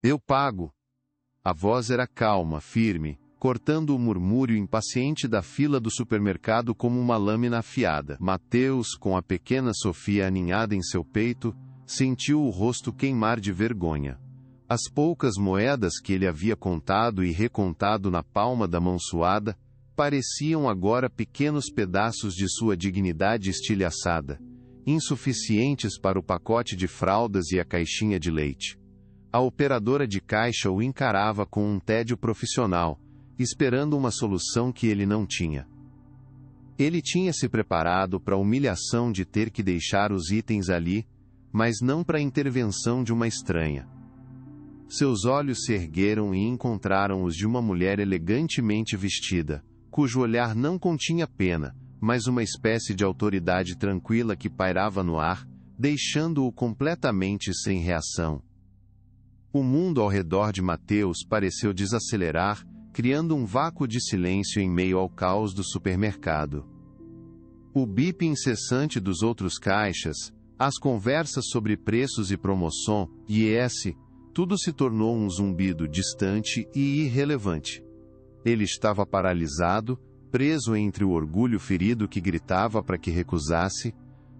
Eu pago. A voz era calma, firme, cortando o murmúrio impaciente da fila do supermercado como uma lâmina afiada. Mateus, com a pequena Sofia aninhada em seu peito, sentiu o rosto queimar de vergonha. As poucas moedas que ele havia contado e recontado na palma da mão suada, pareciam agora pequenos pedaços de sua dignidade estilhaçada, insuficientes para o pacote de fraldas e a caixinha de leite. A operadora de caixa o encarava com um tédio profissional, esperando uma solução que ele não tinha. Ele tinha se preparado para a humilhação de ter que deixar os itens ali, mas não para a intervenção de uma estranha. Seus olhos se ergueram e encontraram os de uma mulher elegantemente vestida, cujo olhar não continha pena, mas uma espécie de autoridade tranquila que pairava no ar, deixando-o completamente sem reação. O mundo ao redor de Mateus pareceu desacelerar, criando um vácuo de silêncio em meio ao caos do supermercado. O bip incessante dos outros caixas, as conversas sobre preços e promoção, tudo se tornou um zumbido distante e irrelevante. Ele estava paralisado, preso entre o orgulho ferido que gritava para que recusasse,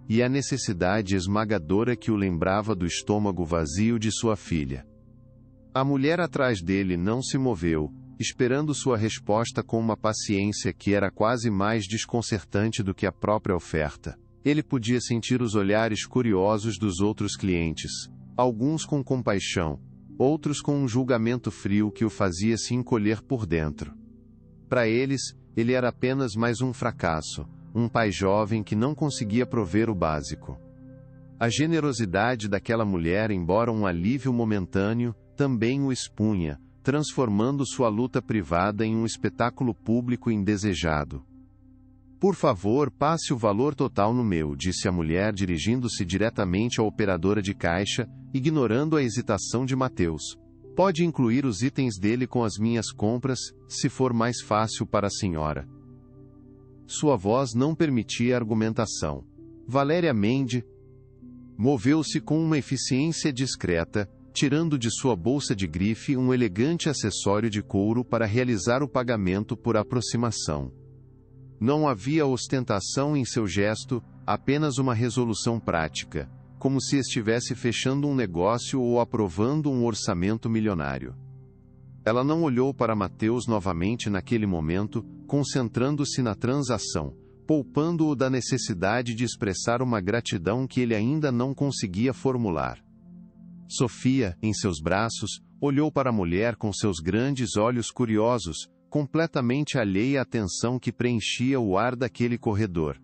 e a necessidade esmagadora que o lembrava do estômago vazio de sua filha. A mulher atrás dele não se moveu, esperando sua resposta com uma paciência que era quase mais desconcertante do que a própria oferta. Ele podia sentir os olhares curiosos dos outros clientes, alguns com compaixão, outros com um julgamento frio que o fazia se encolher por dentro. Para eles, ele era apenas mais um fracasso, um pai jovem que não conseguia prover o básico. A generosidade daquela mulher, embora um alívio momentâneo, também o expunha, transformando sua luta privada em um espetáculo público indesejado. Por favor, passe o valor total no meu, disse a mulher dirigindo-se diretamente à operadora de caixa, ignorando a hesitação de Mateus. Pode incluir os itens dele com as minhas compras, se for mais fácil para a senhora. Sua voz não permitia argumentação. Valéria Mende moveu-se com uma eficiência discreta, tirando de sua bolsa de grife um elegante acessório de couro para realizar o pagamento por aproximação. Não havia ostentação em seu gesto, apenas uma resolução prática, como se estivesse fechando um negócio ou aprovando um orçamento milionário. Ela não olhou para Mateus novamente naquele momento, concentrando-se na transação, poupando-o da necessidade de expressar uma gratidão que ele ainda não conseguia formular. Sofia, em seus braços, olhou para a mulher com seus grandes olhos curiosos, completamente alheia à tensão que preenchia o ar daquele corredor.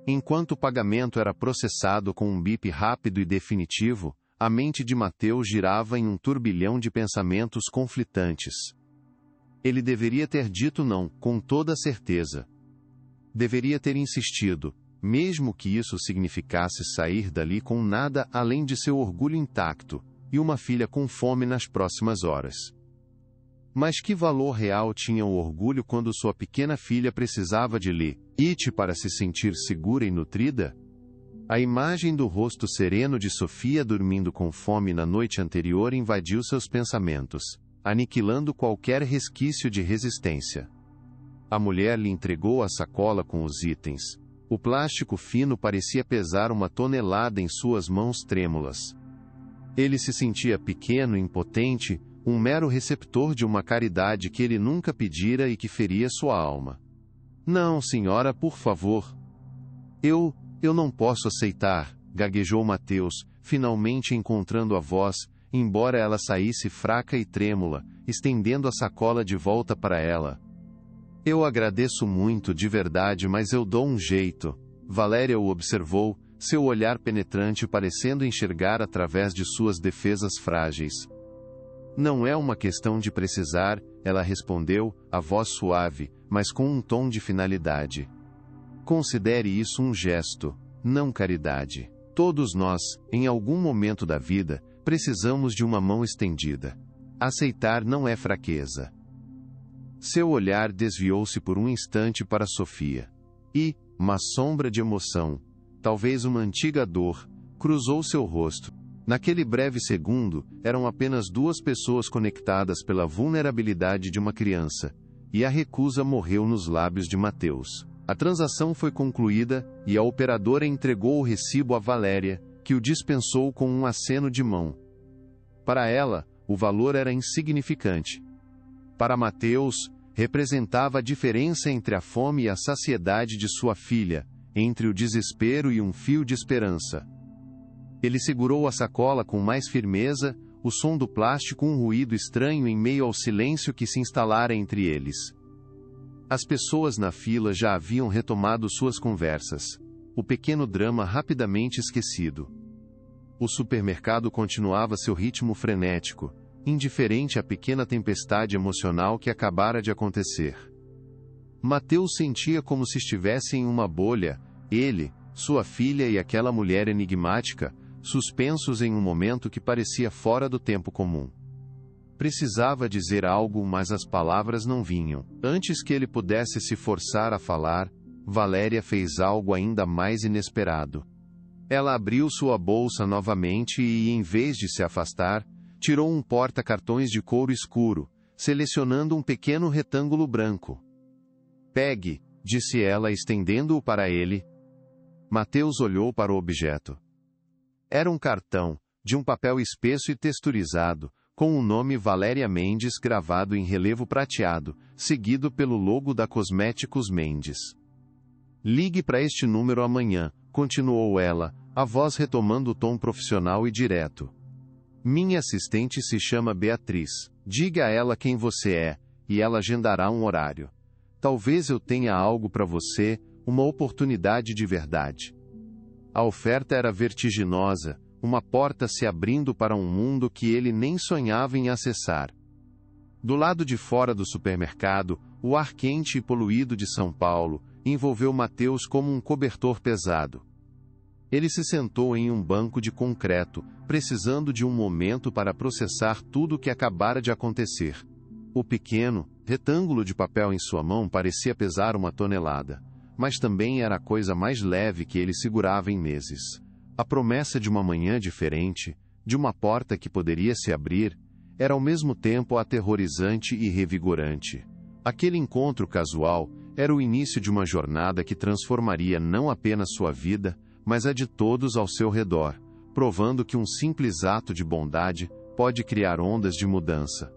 Enquanto o pagamento era processado com um bip rápido e definitivo, a mente de Mateus girava em um turbilhão de pensamentos conflitantes. Ele deveria ter dito não, com toda certeza. Deveria ter insistido, mesmo que isso significasse sair dali com nada além de seu orgulho intacto, e uma filha com fome nas próximas horas. Mas que valor real tinha o orgulho quando sua pequena filha precisava de leite para se sentir segura e nutrida? A imagem do rosto sereno de Sofia dormindo com fome na noite anterior invadiu seus pensamentos, aniquilando qualquer resquício de resistência. A mulher lhe entregou a sacola com os itens. O plástico fino parecia pesar 1 tonelada em suas mãos trêmulas. Ele se sentia pequeno e impotente, um mero receptor de uma caridade que ele nunca pedira e que feria sua alma. Não, senhora, por favor. Eu não posso aceitar, gaguejou Mateus, finalmente encontrando a voz, embora ela saísse fraca e trêmula, estendendo a sacola de volta para ela. Eu agradeço muito de verdade, mas eu dou um jeito. Valéria o observou, seu olhar penetrante parecendo enxergar através de suas defesas frágeis. Não é uma questão de precisar, ela respondeu, a voz suave, mas com um tom de finalidade. Considere isso um gesto, não caridade. Todos nós, em algum momento da vida, precisamos de uma mão estendida. Aceitar não é fraqueza. Seu olhar desviou-se por um instante para Sofia. E, uma sombra de emoção, talvez uma antiga dor, cruzou seu rosto. Naquele breve segundo, eram apenas duas pessoas conectadas pela vulnerabilidade de uma criança, e a recusa morreu nos lábios de Mateus. A transação foi concluída, e a operadora entregou o recibo a Valéria, que o dispensou com um aceno de mão. Para ela, o valor era insignificante. Para Mateus, representava a diferença entre a fome e a saciedade de sua filha, entre o desespero e um fio de esperança. Ele segurou a sacola com mais firmeza, o som do plástico um ruído estranho em meio ao silêncio que se instalara entre eles. As pessoas na fila já haviam retomado suas conversas. O pequeno drama rapidamente esquecido. O supermercado continuava seu ritmo frenético, indiferente à pequena tempestade emocional que acabara de acontecer. Mateus sentia como se estivesse em uma bolha, ele, sua filha e aquela mulher enigmática, suspensos em um momento que parecia fora do tempo comum. Precisava dizer algo, mas as palavras não vinham. Antes que ele pudesse se forçar a falar, Valéria fez algo ainda mais inesperado. Ela abriu sua bolsa novamente e, em vez de se afastar, tirou um porta-cartões de couro escuro, selecionando um pequeno retângulo branco. "Pegue", disse ela estendendo-o para ele. Mateus olhou para o objeto. Era um cartão, de um papel espesso e texturizado, com o nome Valéria Mendes gravado em relevo prateado, seguido pelo logo da Cosméticos Mendes. "Ligue para este número amanhã", continuou ela, a voz retomando o tom profissional e direto. "Minha assistente se chama Beatriz. Diga a ela quem você é, e ela agendará um horário. Talvez eu tenha algo para você, uma oportunidade de verdade." A oferta era vertiginosa, uma porta se abrindo para um mundo que ele nem sonhava em acessar. Do lado de fora do supermercado, o ar quente e poluído de São Paulo envolveu Mateus como um cobertor pesado. Ele se sentou em um banco de concreto, precisando de um momento para processar tudo o que acabara de acontecer. O pequeno retângulo de papel em sua mão parecia pesar 1 tonelada, mas também era a coisa mais leve que ele segurava em meses. A promessa de uma manhã diferente, de uma porta que poderia se abrir, era ao mesmo tempo aterrorizante e revigorante. Aquele encontro casual era o início de uma jornada que transformaria não apenas sua vida, mas a de todos ao seu redor, provando que um simples ato de bondade pode criar ondas de mudança.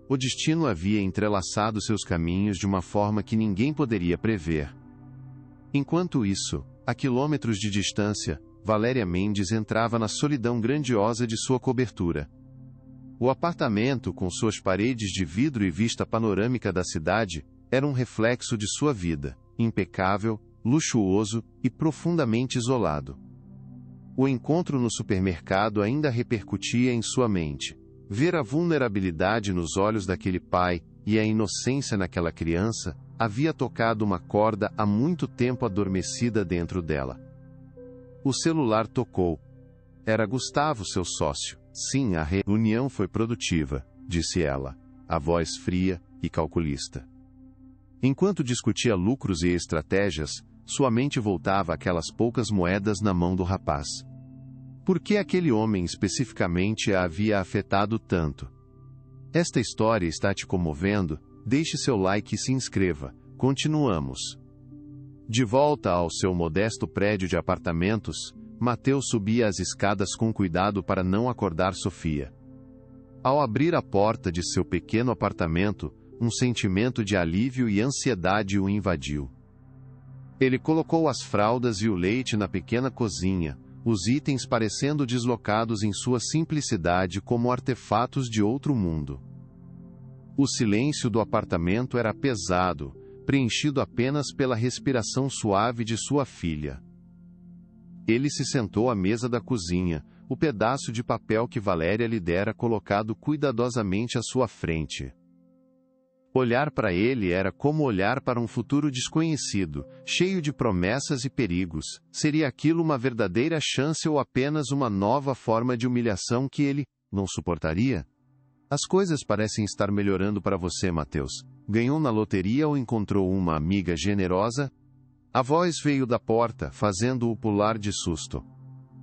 O destino havia entrelaçado seus caminhos de uma forma que ninguém poderia prever. Enquanto isso, a quilômetros de distância, Valéria Mendes entrava na solidão grandiosa de sua cobertura. O apartamento, com suas paredes de vidro e vista panorâmica da cidade, era um reflexo de sua vida, impecável, luxuoso e profundamente isolado. O encontro no supermercado ainda repercutia em sua mente. Ver a vulnerabilidade nos olhos daquele pai, e a inocência naquela criança, havia tocado uma corda há muito tempo adormecida dentro dela. O celular tocou. Era Gustavo, seu sócio. "Sim, a reunião foi produtiva", disse ela, a voz fria e calculista. Enquanto discutia lucros e estratégias, sua mente voltava àquelas poucas moedas na mão do rapaz. Por que aquele homem especificamente a havia afetado tanto? Esta história está te comovendo? Deixe seu like e se inscreva. Continuamos. De volta ao seu modesto prédio de apartamentos, Mateus subia as escadas com cuidado para não acordar Sofia. Ao abrir a porta de seu pequeno apartamento, um sentimento de alívio e ansiedade o invadiu. Ele colocou as fraldas e o leite na pequena cozinha, os itens parecendo deslocados em sua simplicidade como artefatos de outro mundo. O silêncio do apartamento era pesado, preenchido apenas pela respiração suave de sua filha. Ele se sentou à mesa da cozinha, o pedaço de papel que Valéria lhe dera colocado cuidadosamente à sua frente. Olhar para ele era como olhar para um futuro desconhecido, cheio de promessas e perigos. Seria aquilo uma verdadeira chance ou apenas uma nova forma de humilhação que ele não suportaria? As coisas parecem estar melhorando para você, Mateus. Ganhou na loteria ou encontrou uma amiga generosa? A voz veio da porta, fazendo-o pular de susto.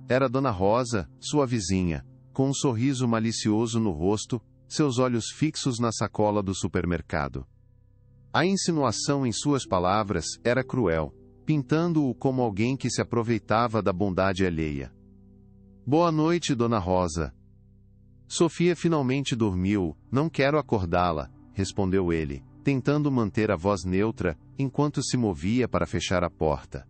Era Dona Rosa, sua vizinha, com um sorriso malicioso no rosto, seus olhos fixos na sacola do supermercado. A insinuação em suas palavras era cruel, pintando-o como alguém que se aproveitava da bondade alheia. Boa noite, Dona Rosa. Sofia finalmente dormiu, não quero acordá-la, respondeu ele, tentando manter a voz neutra, enquanto se movia para fechar a porta.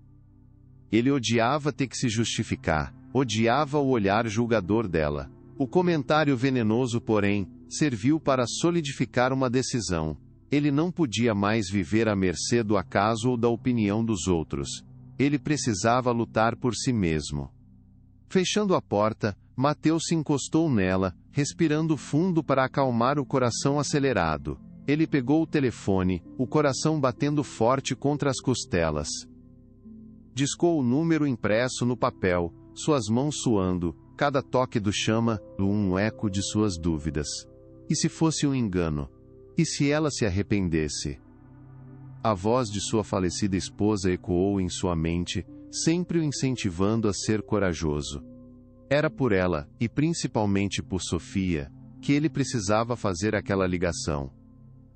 Ele odiava ter que se justificar, odiava o olhar julgador dela. O comentário venenoso, porém, serviu para solidificar uma decisão. Ele não podia mais viver à mercê do acaso ou da opinião dos outros. Ele precisava lutar por si mesmo. Fechando a porta, Mateus se encostou nela, respirando fundo para acalmar o coração acelerado. Ele pegou o telefone, o coração batendo forte contra as costelas. Discou o número impresso no papel, suas mãos suando, cada toque do chama, um eco de suas dúvidas. E se fosse um engano? E se ela se arrependesse? A voz de sua falecida esposa ecoou em sua mente, sempre o incentivando a ser corajoso. Era por ela, e principalmente por Sofia, que ele precisava fazer aquela ligação.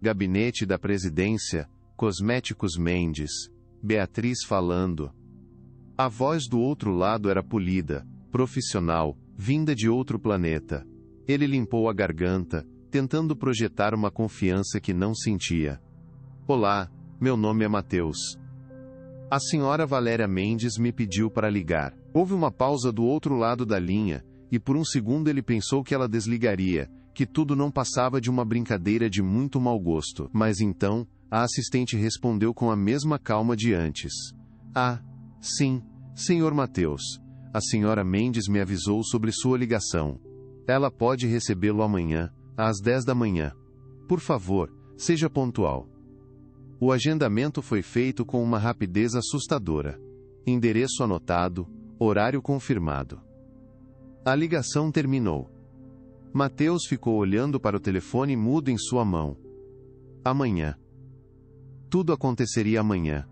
Gabinete da Presidência, Cosméticos Mendes, Beatriz falando. A voz do outro lado era polida, profissional, vinda de outro planeta. Ele limpou a garganta, tentando projetar uma confiança que não sentia. Olá, meu nome é Mateus. A senhora Valéria Mendes me pediu para ligar. Houve uma pausa do outro lado da linha, e por um segundo ele pensou que ela desligaria, que tudo não passava de uma brincadeira de muito mau gosto. Mas então, a assistente respondeu com a mesma calma de antes. Ah, sim, senhor Mateus. A senhora Mendes me avisou sobre sua ligação. Ela pode recebê-lo amanhã, às 10 da manhã. Por favor, seja pontual. O agendamento foi feito com uma rapidez assustadora. Endereço anotado, horário confirmado. A ligação terminou. Mateus ficou olhando para o telefone mudo em sua mão. Amanhã. Tudo aconteceria amanhã.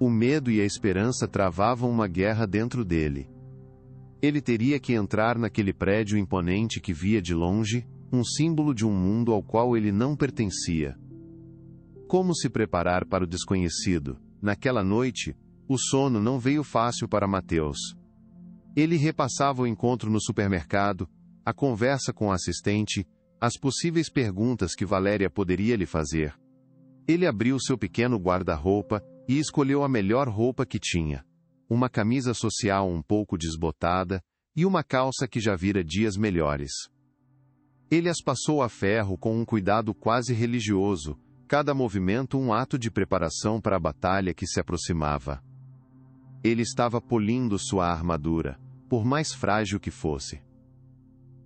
O medo e a esperança travavam uma guerra dentro dele. Ele teria que entrar naquele prédio imponente que via de longe, um símbolo de um mundo ao qual ele não pertencia. Como se preparar para o desconhecido? Naquela noite, o sono não veio fácil para Mateus. Ele repassava o encontro no supermercado, a conversa com o assistente, as possíveis perguntas que Valéria poderia lhe fazer. Ele abriu seu pequeno guarda-roupa e escolheu a melhor roupa que tinha. Uma camisa social um pouco desbotada e uma calça que já vira dias melhores. Ele as passou a ferro com um cuidado quase religioso, cada movimento um ato de preparação para a batalha que se aproximava. Ele estava polindo sua armadura, por mais frágil que fosse.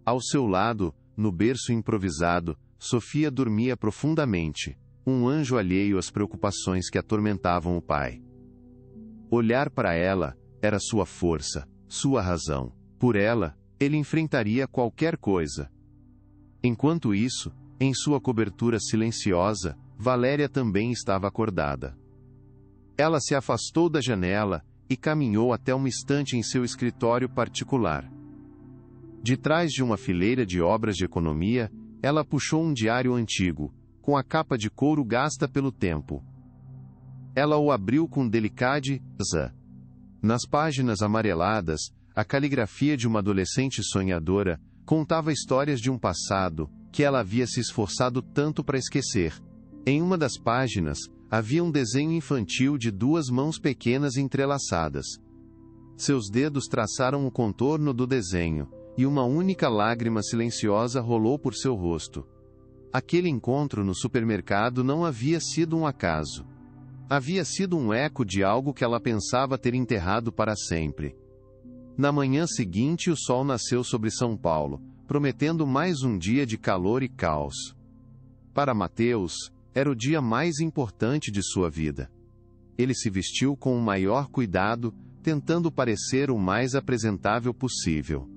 Ao seu lado, no berço improvisado, Sofia dormia profundamente, um anjo alheio às preocupações que atormentavam o pai. Olhar para ela era sua força, sua razão. Por ela, ele enfrentaria qualquer coisa. Enquanto isso, em sua cobertura silenciosa, Valéria também estava acordada. Ela se afastou da janela e caminhou até uma estante em seu escritório particular. De trás de uma fileira de obras de economia, ela puxou um diário antigo, com a capa de couro gasta pelo tempo. Ela o abriu com delicadeza. Nas páginas amareladas, a caligrafia de uma adolescente sonhadora contava histórias de um passado que ela havia se esforçado tanto para esquecer. Em uma das páginas, havia um desenho infantil de duas mãos pequenas entrelaçadas. Seus dedos traçaram o contorno do desenho, e uma única lágrima silenciosa rolou por seu rosto. Aquele encontro no supermercado não havia sido um acaso. Havia sido um eco de algo que ela pensava ter enterrado para sempre. Na manhã seguinte, o sol nasceu sobre São Paulo, prometendo mais um dia de calor e caos. Para Mateus, era o dia mais importante de sua vida. Ele se vestiu com o maior cuidado, tentando parecer o mais apresentável possível.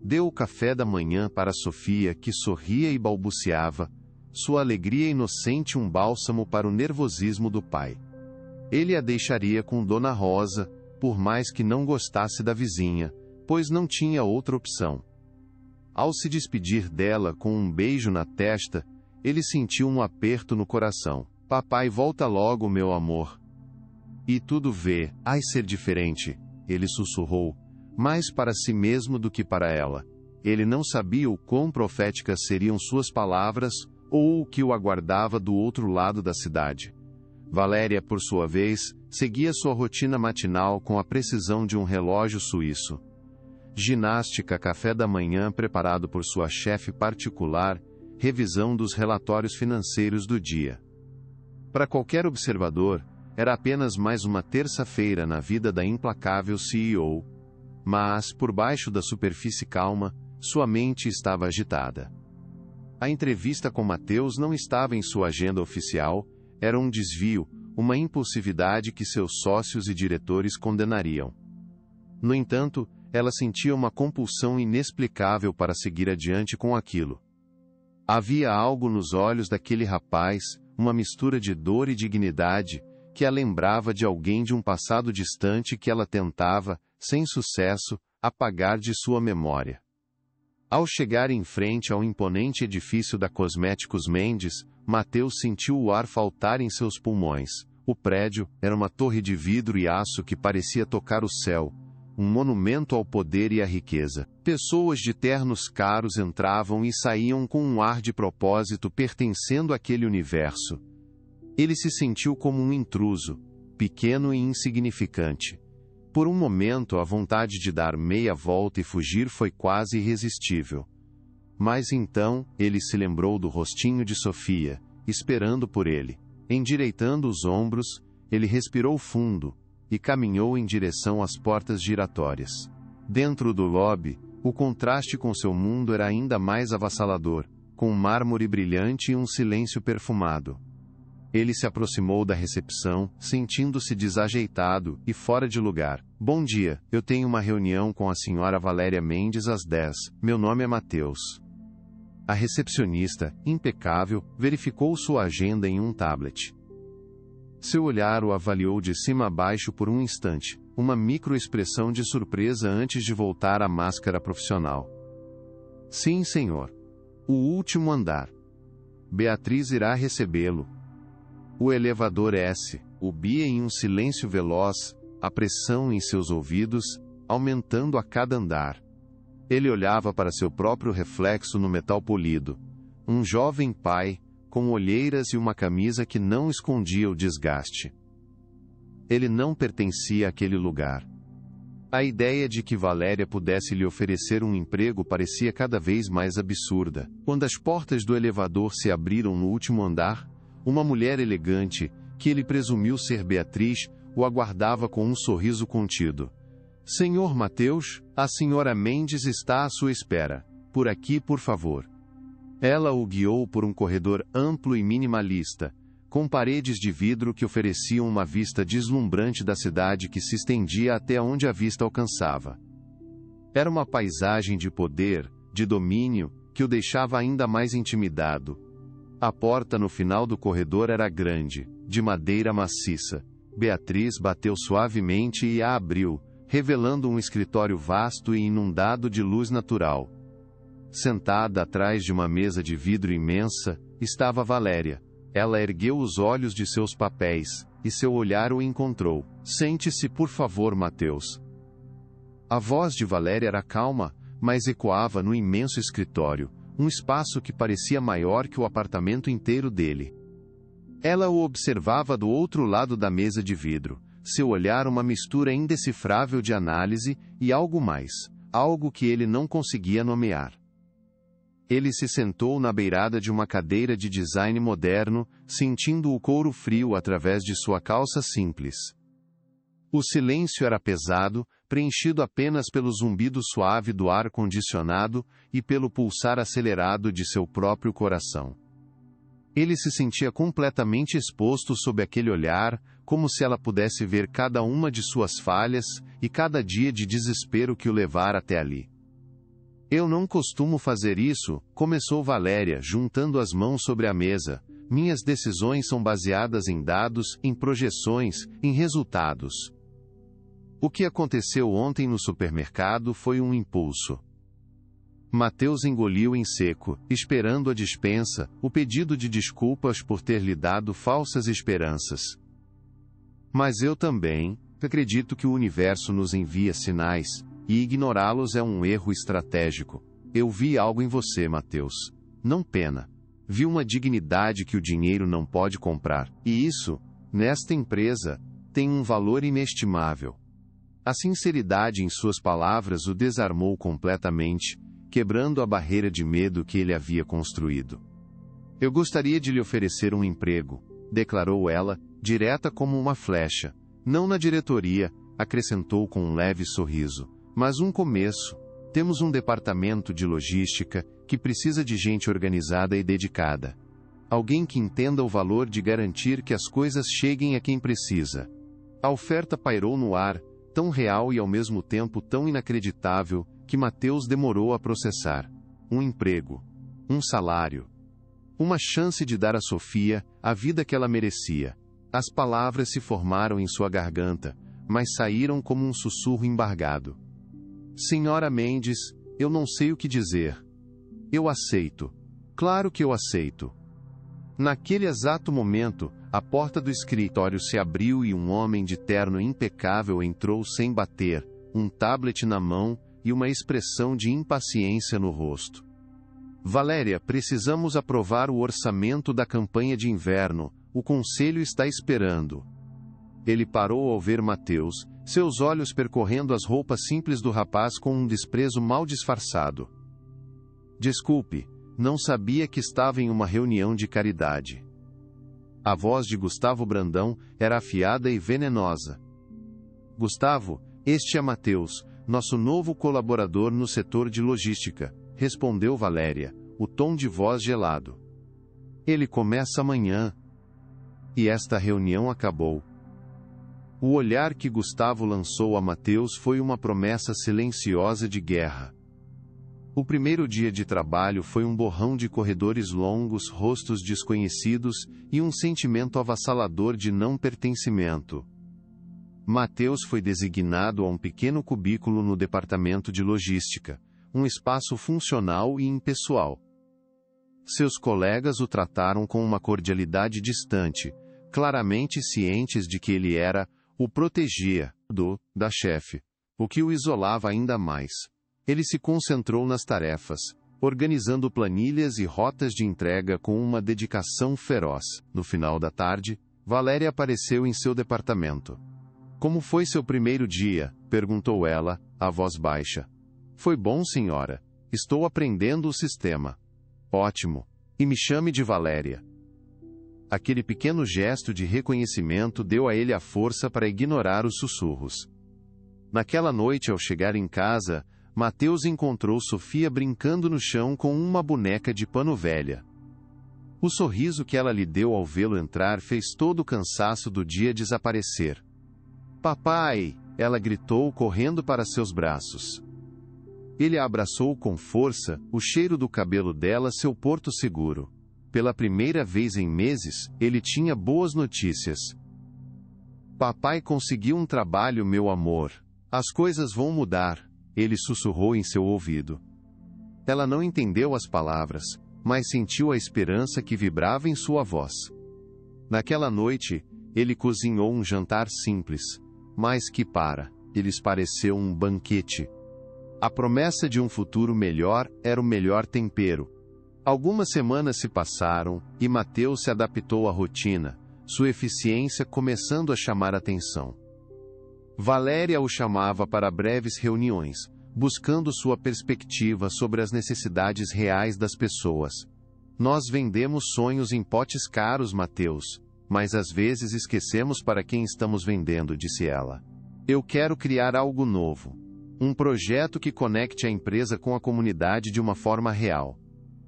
Deu o café da manhã para Sofia, que sorria e balbuciava, sua alegria inocente um bálsamo para o nervosismo do pai. Ele a deixaria com Dona Rosa, por mais que não gostasse da vizinha, pois não tinha outra opção. Ao se despedir dela com um beijo na testa, ele sentiu um aperto no coração. Papai, volta logo, meu amor. E tudo vai ser diferente, ele sussurrou, mais para si mesmo do que para ela. Ele não sabia o quão proféticas seriam suas palavras, ou o que o aguardava do outro lado da cidade. Valéria, por sua vez, seguia sua rotina matinal com a precisão de um relógio suíço. Ginástica, café da manhã preparado por sua chefe particular, revisão dos relatórios financeiros do dia. Para qualquer observador, era apenas mais uma terça-feira na vida da implacável CEO. Mas, por baixo da superfície calma, sua mente estava agitada. A entrevista com Mateus não estava em sua agenda oficial, era um desvio, uma impulsividade que seus sócios e diretores condenariam. No entanto, ela sentia uma compulsão inexplicável para seguir adiante com aquilo. Havia algo nos olhos daquele rapaz, uma mistura de dor e dignidade, que a lembrava de alguém de um passado distante que ela tentava, sem sucesso, apagar de sua memória. Ao chegar em frente ao imponente edifício da Cosméticos Mendes, Mateus sentiu o ar faltar em seus pulmões. O prédio era uma torre de vidro e aço que parecia tocar o céu, um monumento ao poder e à riqueza. Pessoas de ternos caros entravam e saíam com um ar de propósito pertencendo àquele universo. Ele se sentiu como um intruso, pequeno e insignificante. Por um momento, a vontade de dar meia volta e fugir foi quase irresistível. Mas então, ele se lembrou do rostinho de Sofia, esperando por ele. Endireitando os ombros, ele respirou fundo e caminhou em direção às portas giratórias. Dentro do lobby, o contraste com seu mundo era ainda mais avassalador, com um mármore brilhante e um silêncio perfumado. Ele se aproximou da recepção, sentindo-se desajeitado e fora de lugar. Bom dia, eu tenho uma reunião com a senhora Valéria Mendes às 10. Meu nome é Mateus. A recepcionista, impecável, verificou sua agenda em um tablet. Seu olhar o avaliou de cima a baixo por um instante, uma microexpressão de surpresa antes de voltar à máscara profissional. Sim, senhor. O último andar. Beatriz irá recebê-lo. O elevador S. Subia em um silêncio veloz, a pressão em seus ouvidos, aumentando a cada andar. Ele olhava para seu próprio reflexo no metal polido. Um jovem pai, com olheiras e uma camisa que não escondia o desgaste. Ele não pertencia àquele lugar. A ideia de que Valéria pudesse lhe oferecer um emprego parecia cada vez mais absurda. Quando as portas do elevador se abriram no último andar, uma mulher elegante, que ele presumiu ser Beatriz, o aguardava com um sorriso contido. Senhor Mateus, a senhora Mendes está à sua espera. Por aqui, por favor. Ela o guiou por um corredor amplo e minimalista, com paredes de vidro que ofereciam uma vista deslumbrante da cidade que se estendia até onde a vista alcançava. Era uma paisagem de poder, de domínio, que o deixava ainda mais intimidado. A porta no final do corredor era grande, de madeira maciça. Beatriz bateu suavemente e a abriu, revelando um escritório vasto e inundado de luz natural. Sentada atrás de uma mesa de vidro imensa, estava Valéria. Ela ergueu os olhos de seus papéis, e seu olhar o encontrou. Sente-se, por favor, Mateus. A voz de Valéria era calma, mas ecoava no imenso escritório, um espaço que parecia maior que o apartamento inteiro dele. Ela o observava do outro lado da mesa de vidro, seu olhar uma mistura indecifrável de análise e algo mais, algo que ele não conseguia nomear. Ele se sentou na beirada de uma cadeira de design moderno, sentindo o couro frio através de sua calça simples. O silêncio era pesado, preenchido apenas pelo zumbido suave do ar-condicionado e pelo pulsar acelerado de seu próprio coração. Ele se sentia completamente exposto sob aquele olhar, como se ela pudesse ver cada uma de suas falhas e cada dia de desespero que o levara até ali. Eu não costumo fazer isso, começou Valéria, juntando as mãos sobre a mesa. Minhas decisões são baseadas em dados, em projeções, em resultados. O que aconteceu ontem no supermercado foi um impulso. Mateus engoliu em seco, esperando a dispensa, o pedido de desculpas por ter lhe dado falsas esperanças. Mas eu também acredito que o universo nos envia sinais, e ignorá-los é um erro estratégico. Eu vi algo em você, Mateus. Não pena. Vi uma dignidade que o dinheiro não pode comprar, e isso, nesta empresa, tem um valor inestimável. A sinceridade em suas palavras o desarmou completamente, quebrando a barreira de medo que ele havia construído. Eu gostaria de lhe oferecer um emprego, declarou ela, direta como uma flecha. Não na diretoria, acrescentou com um leve sorriso, mas um começo. Temos um departamento de logística que precisa de gente organizada e dedicada. Alguém que entenda o valor de garantir que as coisas cheguem a quem precisa. A oferta pairou no ar, tão real e ao mesmo tempo tão inacreditável, que Mateus demorou a processar. Um emprego. Um salário. Uma chance de dar a Sofia a vida que ela merecia. As palavras se formaram em sua garganta, mas saíram como um sussurro embargado. Senhora Mendes, eu não sei o que dizer. Eu aceito. Claro que eu aceito. Naquele exato momento, a porta do escritório se abriu e um homem de terno impecável entrou sem bater, um tablet na mão e uma expressão de impaciência no rosto. Valéria, precisamos aprovar o orçamento da campanha de inverno. O conselho está esperando. Ele parou ao ver Mateus, seus olhos percorrendo as roupas simples do rapaz com um desprezo mal disfarçado. Desculpe, não sabia que estava em uma reunião de caridade. A voz de Gustavo Brandão era afiada e venenosa. Gustavo, este é Mateus, nosso novo colaborador no setor de logística, respondeu Valéria, o tom de voz gelado. Ele começa amanhã. E esta reunião acabou. O olhar que Gustavo lançou a Mateus foi uma promessa silenciosa de guerra. O primeiro dia de trabalho foi um borrão de corredores longos, rostos desconhecidos e um sentimento avassalador de não pertencimento. Mateus foi designado a um pequeno cubículo no departamento de logística, um espaço funcional e impessoal. Seus colegas o trataram com uma cordialidade distante, claramente cientes de que ele era o protegia da chefe, o que o isolava ainda mais. Ele se concentrou nas tarefas, organizando planilhas e rotas de entrega com uma dedicação feroz. No final da tarde, Valéria apareceu em seu departamento. Como foi seu primeiro dia? Perguntou ela, a voz baixa. Foi bom, senhora. Estou aprendendo o sistema. Ótimo. E me chame de Valéria. Aquele pequeno gesto de reconhecimento deu a ele a força para ignorar os sussurros. Naquela noite, ao chegar em casa, Mateus encontrou Sofia brincando no chão com uma boneca de pano velha. O sorriso que ela lhe deu ao vê-lo entrar fez todo o cansaço do dia desaparecer. Papai! Ela gritou correndo para seus braços. Ele a abraçou com força, o cheiro do cabelo dela seu porto seguro. Pela primeira vez em meses, ele tinha boas notícias. Papai conseguiu um trabalho, meu amor. As coisas vão mudar, ele sussurrou em seu ouvido. Ela não entendeu as palavras, mas sentiu a esperança que vibrava em sua voz. Naquela noite, ele cozinhou um jantar simples, mas que para eles pareceu um banquete. A promessa de um futuro melhor era o melhor tempero. Algumas semanas se passaram, e Mateus se adaptou à rotina, sua eficiência começando a chamar atenção. Valéria o chamava para breves reuniões, buscando sua perspectiva sobre as necessidades reais das pessoas. Nós vendemos sonhos em potes caros, Mateus, mas às vezes esquecemos para quem estamos vendendo, disse ela. Eu quero criar algo novo. Um projeto que conecte a empresa com a comunidade de uma forma real.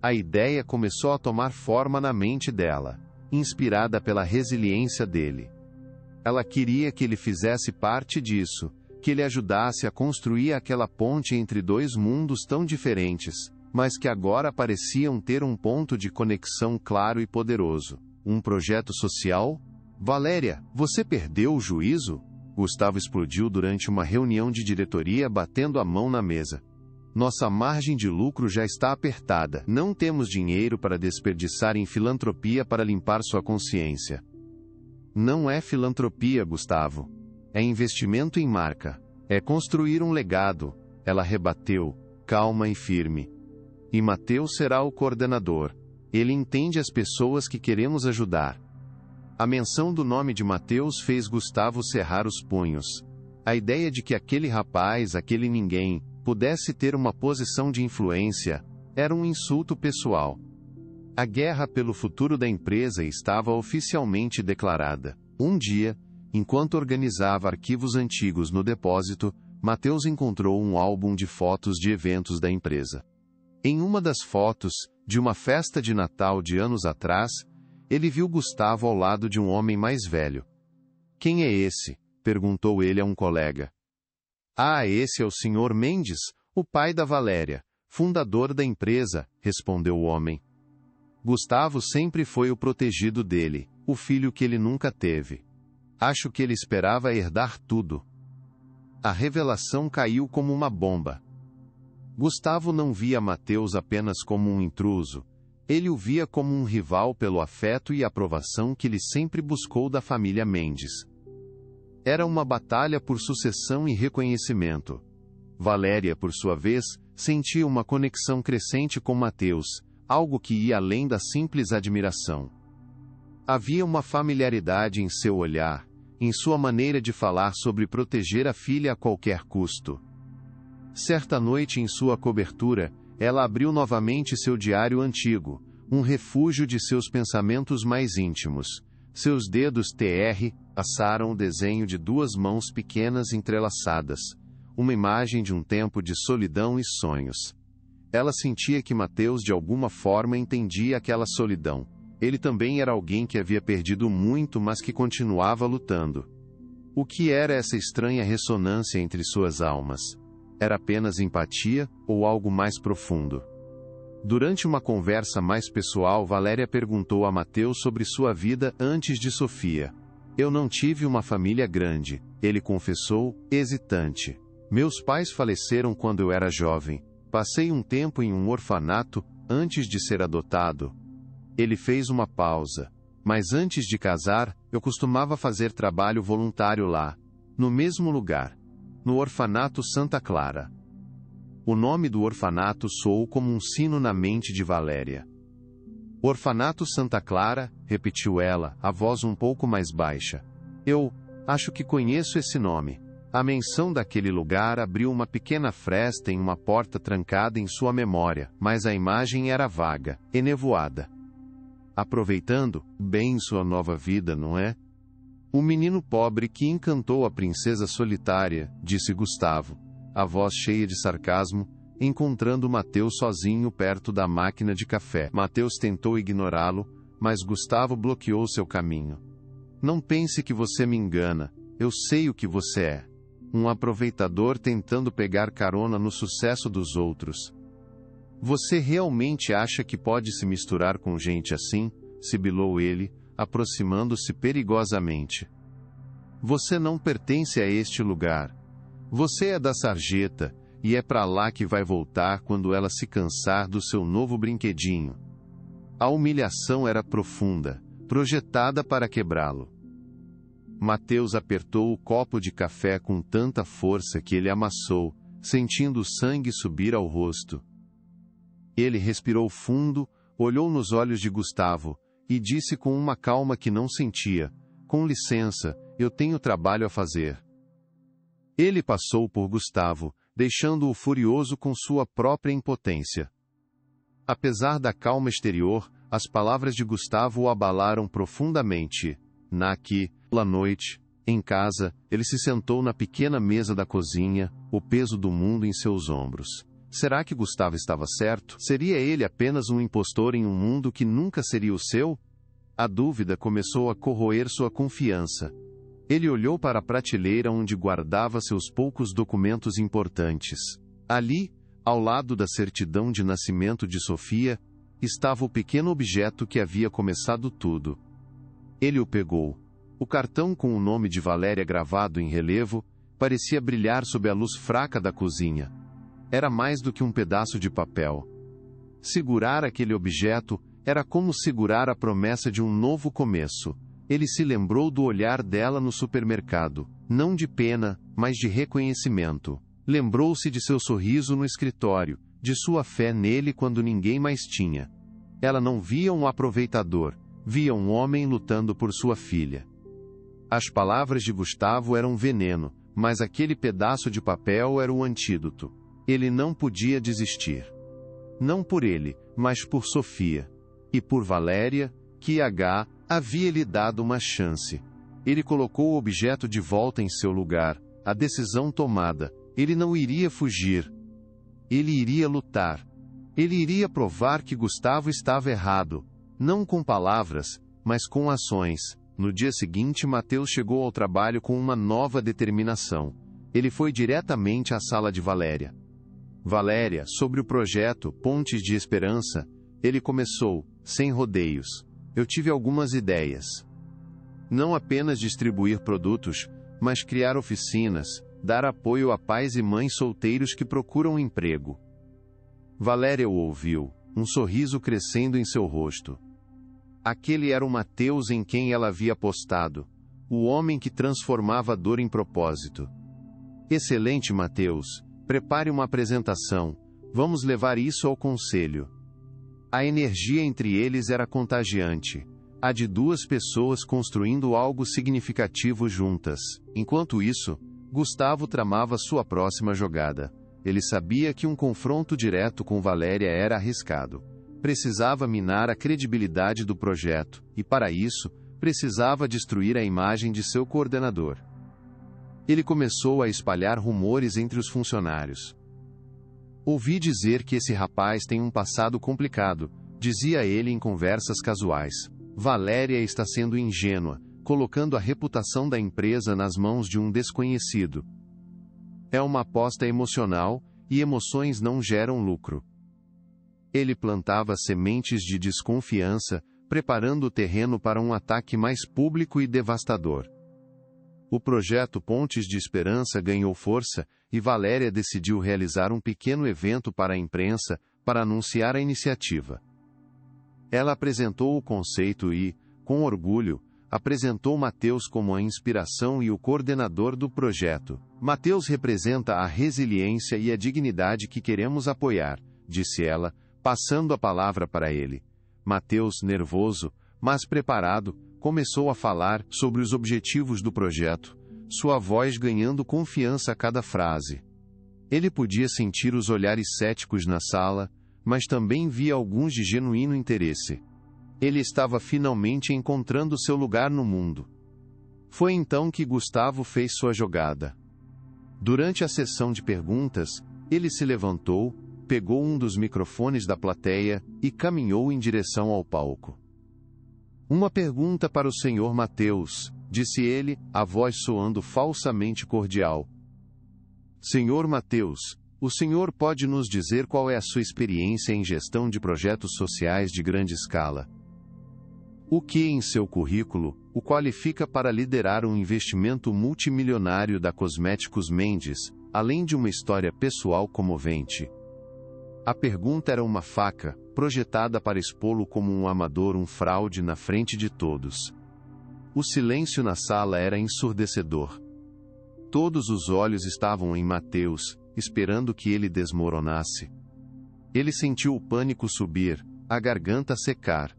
A ideia começou a tomar forma na mente dela, inspirada pela resiliência dele. Ela queria que ele fizesse parte disso, que ele ajudasse a construir aquela ponte entre dois mundos tão diferentes, mas que agora pareciam ter um ponto de conexão claro e poderoso. Um projeto social? Valéria, você perdeu o juízo? Gustavo explodiu durante uma reunião de diretoria batendo a mão na mesa. Nossa margem de lucro já está apertada. Não temos dinheiro para desperdiçar em filantropia para limpar sua consciência. Não é filantropia, Gustavo. É investimento em marca. É construir um legado. Ela rebateu, calma e firme. E Mateus será o coordenador. Ele entende as pessoas que queremos ajudar. A menção do nome de Mateus fez Gustavo cerrar os punhos. A ideia de que aquele rapaz, aquele ninguém, pudesse ter uma posição de influência, era um insulto pessoal. A guerra pelo futuro da empresa estava oficialmente declarada. Um dia, enquanto organizava arquivos antigos no depósito, Mateus encontrou um álbum de fotos de eventos da empresa. Em uma das fotos, de uma festa de Natal de anos atrás, ele viu Gustavo ao lado de um homem mais velho. "Quem é esse?" perguntou ele a um colega. "Ah, esse é o Sr. Mendes, o pai da Valéria, fundador da empresa", respondeu o homem. Gustavo sempre foi o protegido dele, o filho que ele nunca teve. Acho que ele esperava herdar tudo. A revelação caiu como uma bomba. Gustavo não via Mateus apenas como um intruso. Ele o via como um rival pelo afeto e aprovação que ele sempre buscou da família Mendes. Era uma batalha por sucessão e reconhecimento. Valéria, por sua vez, sentia uma conexão crescente com Mateus, algo que ia além da simples admiração. Havia uma familiaridade em seu olhar, em sua maneira de falar sobre proteger a filha a qualquer custo. Certa noite em sua cobertura, ela abriu novamente seu diário antigo, um refúgio de seus pensamentos mais íntimos. Seus dedos traçaram o desenho de duas mãos pequenas entrelaçadas, uma imagem de um tempo de solidão e sonhos. Ela sentia que Mateus de alguma forma entendia aquela solidão. Ele também era alguém que havia perdido muito, mas que continuava lutando. O que era essa estranha ressonância entre suas almas? Era apenas empatia, ou algo mais profundo? Durante uma conversa mais pessoal, Valéria perguntou a Mateus sobre sua vida antes de Sofia. "Eu não tive uma família grande", ele confessou, hesitante. "Meus pais faleceram quando eu era jovem. Passei um tempo em um orfanato, antes de ser adotado." Ele fez uma pausa. "Mas antes de casar, eu costumava fazer trabalho voluntário lá, no mesmo lugar. No Orfanato Santa Clara." O nome do orfanato soou como um sino na mente de Valéria. "Orfanato Santa Clara", repetiu ela, a voz um pouco mais baixa. "Eu acho que conheço esse nome." A menção daquele lugar abriu uma pequena fresta em uma porta trancada em sua memória, mas a imagem era vaga, enevoada. "Aproveitando bem sua nova vida, não é?" "O menino pobre que encantou a princesa solitária", disse Gustavo, a voz cheia de sarcasmo, encontrando Mateus sozinho perto da máquina de café. Mateus tentou ignorá-lo, mas Gustavo bloqueou seu caminho. "Não pense que você me engana, eu sei o que você é. Um aproveitador tentando pegar carona no sucesso dos outros." "Você realmente acha que pode se misturar com gente assim?" sibilou ele, aproximando-se perigosamente. "Você não pertence a este lugar. Você é da sarjeta, e é para lá que vai voltar quando ela se cansar do seu novo brinquedinho." A humilhação era profunda, projetada para quebrá-lo. Mateus apertou o copo de café com tanta força que ele amassou, sentindo o sangue subir ao rosto. Ele respirou fundo, olhou nos olhos de Gustavo, e disse com uma calma que não sentia: "Com licença, eu tenho trabalho a fazer." Ele passou por Gustavo, deixando-o furioso com sua própria impotência. Apesar da calma exterior, as palavras de Gustavo o abalaram profundamente. Naquela noite, em casa, ele se sentou na pequena mesa da cozinha, o peso do mundo em seus ombros. Será que Gustavo estava certo? Seria ele apenas um impostor em um mundo que nunca seria o seu? A dúvida começou a corroer sua confiança. Ele olhou para a prateleira onde guardava seus poucos documentos importantes. Ali, ao lado da certidão de nascimento de Sofia, estava o pequeno objeto que havia começado tudo. Ele o pegou. O cartão com o nome de Valéria gravado em relevo parecia brilhar sob a luz fraca da cozinha. Era mais do que um pedaço de papel. Segurar aquele objeto era como segurar a promessa de um novo começo. Ele se lembrou do olhar dela no supermercado, não de pena, mas de reconhecimento. Lembrou-se de seu sorriso no escritório, de sua fé nele quando ninguém mais tinha. Ela não via um aproveitador, via um homem lutando por sua filha. As palavras de Gustavo eram veneno, mas aquele pedaço de papel era o antídoto. Ele não podia desistir. Não por ele, mas por Sofia. E por Valéria, que havia lhe dado uma chance. Ele colocou o objeto de volta em seu lugar, a decisão tomada. Ele não iria fugir. Ele iria lutar. Ele iria provar que Gustavo estava errado. Não com palavras, mas com ações. No dia seguinte, Mateus chegou ao trabalho com uma nova determinação. Ele foi diretamente à sala de Valéria. Valéria, sobre o projeto Pontes de Esperança, ele começou, sem rodeios. Eu tive algumas ideias. Não apenas distribuir produtos, mas criar oficinas, dar apoio a pais e mães solteiros que procuram emprego. Valéria o ouviu, um sorriso crescendo em seu rosto. Aquele era o Mateus em quem ela havia apostado, o homem que transformava a dor em propósito. Excelente, Mateus. Prepare uma apresentação. Vamos levar isso ao conselho. A energia entre eles era contagiante. A de duas pessoas construindo algo significativo juntas. Enquanto isso, Gustavo tramava sua próxima jogada. Ele sabia que um confronto direto com Valéria era arriscado. Precisava minar a credibilidade do projeto, e para isso, precisava destruir a imagem de seu coordenador. Ele começou a espalhar rumores entre os funcionários. Ouvi dizer que esse rapaz tem um passado complicado, dizia ele em conversas casuais. Valéria está sendo ingênua, colocando a reputação da empresa nas mãos de um desconhecido. É uma aposta emocional, e emoções não geram lucro. Ele plantava sementes de desconfiança, preparando o terreno para um ataque mais público e devastador. O projeto Pontes de Esperança ganhou força, e Valéria decidiu realizar um pequeno evento para a imprensa, para anunciar a iniciativa. Ela apresentou o conceito e, com orgulho, apresentou Mateus como a inspiração e o coordenador do projeto. Mateus representa a resiliência e a dignidade que queremos apoiar, disse ela, passando a palavra para ele. Mateus, nervoso, mas preparado, começou a falar sobre os objetivos do projeto, sua voz ganhando confiança a cada frase. Ele podia sentir os olhares céticos na sala, mas também via alguns de genuíno interesse. Ele estava finalmente encontrando seu lugar no mundo. Foi então que Gustavo fez sua jogada. Durante a sessão de perguntas, ele se levantou, pegou um dos microfones da plateia e caminhou em direção ao palco. Uma pergunta para o Sr. Mateus, disse ele, a voz soando falsamente cordial. Sr. Mateus, o senhor pode nos dizer qual é a sua experiência em gestão de projetos sociais de grande escala? O que em seu currículo o qualifica para liderar um investimento multimilionário da Cosméticos Mendes, além de uma história pessoal comovente? A pergunta era uma faca, projetada para expô-lo como um amador, um fraude na frente de todos. O silêncio na sala era ensurdecedor. Todos os olhos estavam em Mateus, esperando que ele desmoronasse. Ele sentiu o pânico subir, a garganta secar.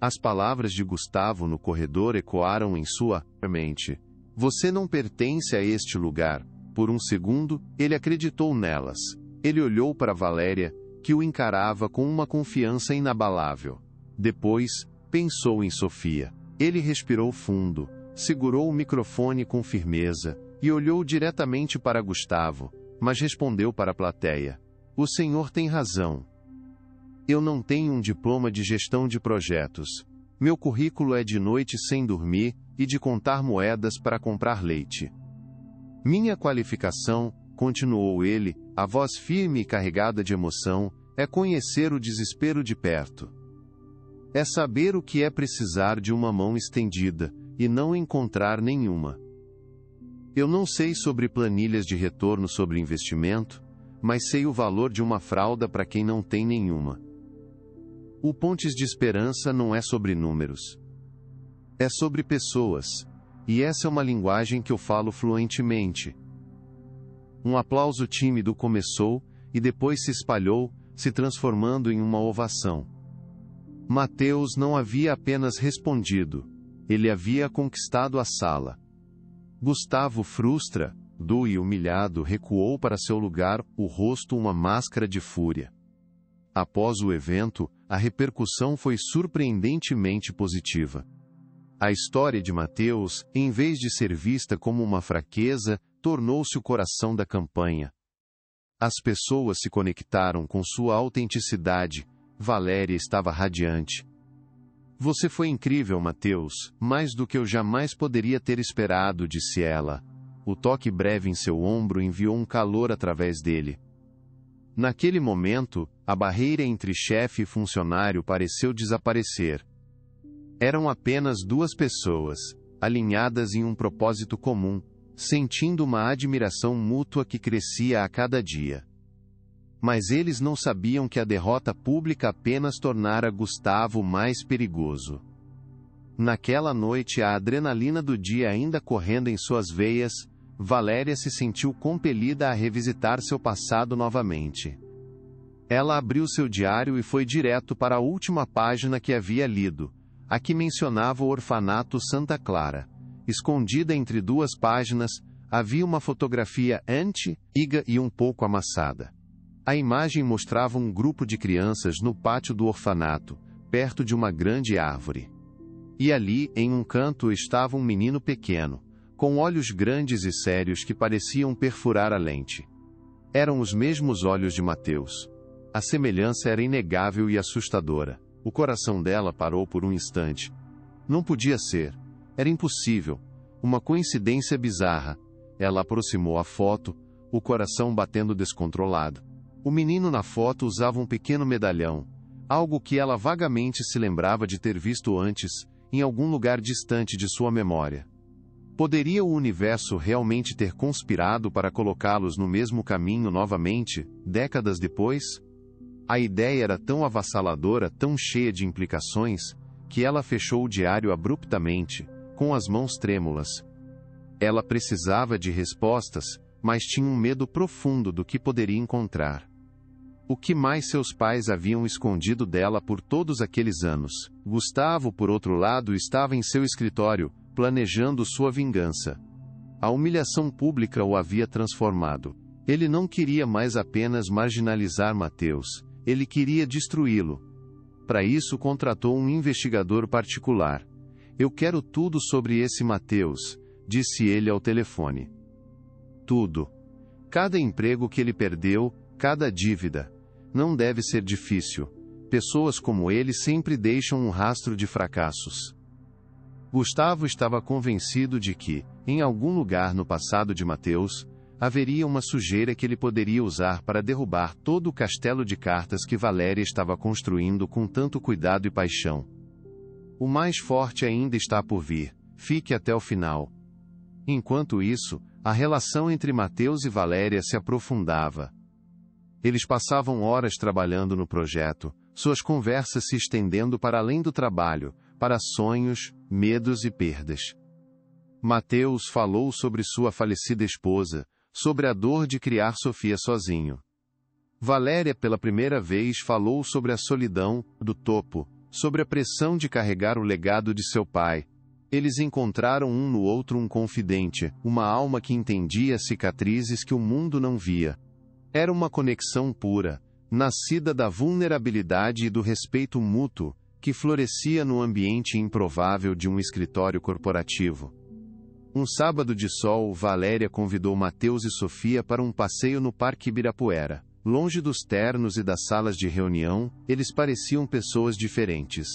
As palavras de Gustavo no corredor ecoaram em sua mente. Você não pertence a este lugar. Por um segundo, ele acreditou nelas. Ele olhou para Valéria, que o encarava com uma confiança inabalável. Depois, pensou em Sofia. Ele respirou fundo, segurou o microfone com firmeza, e olhou diretamente para Gustavo, mas respondeu para a plateia. O senhor tem razão. Eu não tenho um diploma de gestão de projetos. Meu currículo é de noite sem dormir, e de contar moedas para comprar leite. Minha qualificação, continuou ele, a voz firme e carregada de emoção, é conhecer o desespero de perto. É saber o que é precisar de uma mão estendida, e não encontrar nenhuma. Eu não sei sobre planilhas de retorno sobre investimento, mas sei o valor de uma fralda para quem não tem nenhuma. O Pontes de Esperança não é sobre números. É sobre pessoas, e essa é uma linguagem que eu falo fluentemente. Um aplauso tímido começou, e depois se espalhou, se transformando em uma ovação. Mateus não havia apenas respondido, ele havia conquistado a sala. Gustavo frustra, duro e humilhado recuou para seu lugar, o rosto uma máscara de fúria. Após o evento, a repercussão foi surpreendentemente positiva. A história de Mateus, em vez de ser vista como uma fraqueza, tornou-se o coração da campanha. As pessoas se conectaram com sua autenticidade. Valéria estava radiante. Você foi incrível, Mateus, mais do que eu jamais poderia ter esperado, disse ela. O toque breve em seu ombro enviou um calor através dele. Naquele momento, a barreira entre chefe e funcionário pareceu desaparecer. Eram apenas duas pessoas, alinhadas em um propósito comum, sentindo uma admiração mútua que crescia a cada dia. Mas eles não sabiam que a derrota pública apenas tornara Gustavo mais perigoso. Naquela noite, a adrenalina do dia ainda correndo em suas veias, Valéria se sentiu compelida a revisitar seu passado novamente. Ela abriu seu diário e foi direto para a última página que havia lido, a que mencionava o orfanato Santa Clara. Escondida entre duas páginas, havia uma fotografia antiga e um pouco amassada. A imagem mostrava um grupo de crianças no pátio do orfanato, perto de uma grande árvore. E ali, em um canto, estava um menino pequeno, com olhos grandes e sérios que pareciam perfurar a lente. Eram os mesmos olhos de Mateus. A semelhança era inegável e assustadora. O coração dela parou por um instante. Não podia ser. Era impossível. Uma coincidência bizarra. Ela aproximou a foto, o coração batendo descontrolado. O menino na foto usava um pequeno medalhão, algo que ela vagamente se lembrava de ter visto antes, em algum lugar distante de sua memória. Poderia o universo realmente ter conspirado para colocá-los no mesmo caminho novamente, décadas depois? A ideia era tão avassaladora, tão cheia de implicações, que ela fechou o diário abruptamente, com as mãos trêmulas. Ela precisava de respostas, mas tinha um medo profundo do que poderia encontrar. O que mais seus pais haviam escondido dela por todos aqueles anos? Gustavo, por outro lado, estava em seu escritório, planejando sua vingança. A humilhação pública o havia transformado. Ele não queria mais apenas marginalizar Mateus, ele queria destruí-lo. Para isso contratou um investigador particular. Eu quero tudo sobre esse Mateus, disse ele ao telefone. Tudo. Cada emprego que ele perdeu, cada dívida. Não deve ser difícil. Pessoas como ele sempre deixam um rastro de fracassos. Gustavo estava convencido de que, em algum lugar no passado de Mateus, haveria uma sujeira que ele poderia usar para derrubar todo o castelo de cartas que Valéria estava construindo com tanto cuidado e paixão. O mais forte ainda está por vir. Fique até o final. Enquanto isso, a relação entre Mateus e Valéria se aprofundava. Eles passavam horas trabalhando no projeto, suas conversas se estendendo para além do trabalho, para sonhos, medos e perdas. Mateus falou sobre sua falecida esposa, sobre a dor de criar Sofia sozinho. Valéria, pela primeira vez, falou sobre a solidão do topo, sobre a pressão de carregar o legado de seu pai. Eles encontraram um no outro um confidente, uma alma que entendia cicatrizes que o mundo não via. Era uma conexão pura, nascida da vulnerabilidade e do respeito mútuo, que florescia no ambiente improvável de um escritório corporativo. Um sábado de sol, Valéria convidou Mateus e Sofia para um passeio no Parque Ibirapuera. Longe dos ternos e das salas de reunião, eles pareciam pessoas diferentes.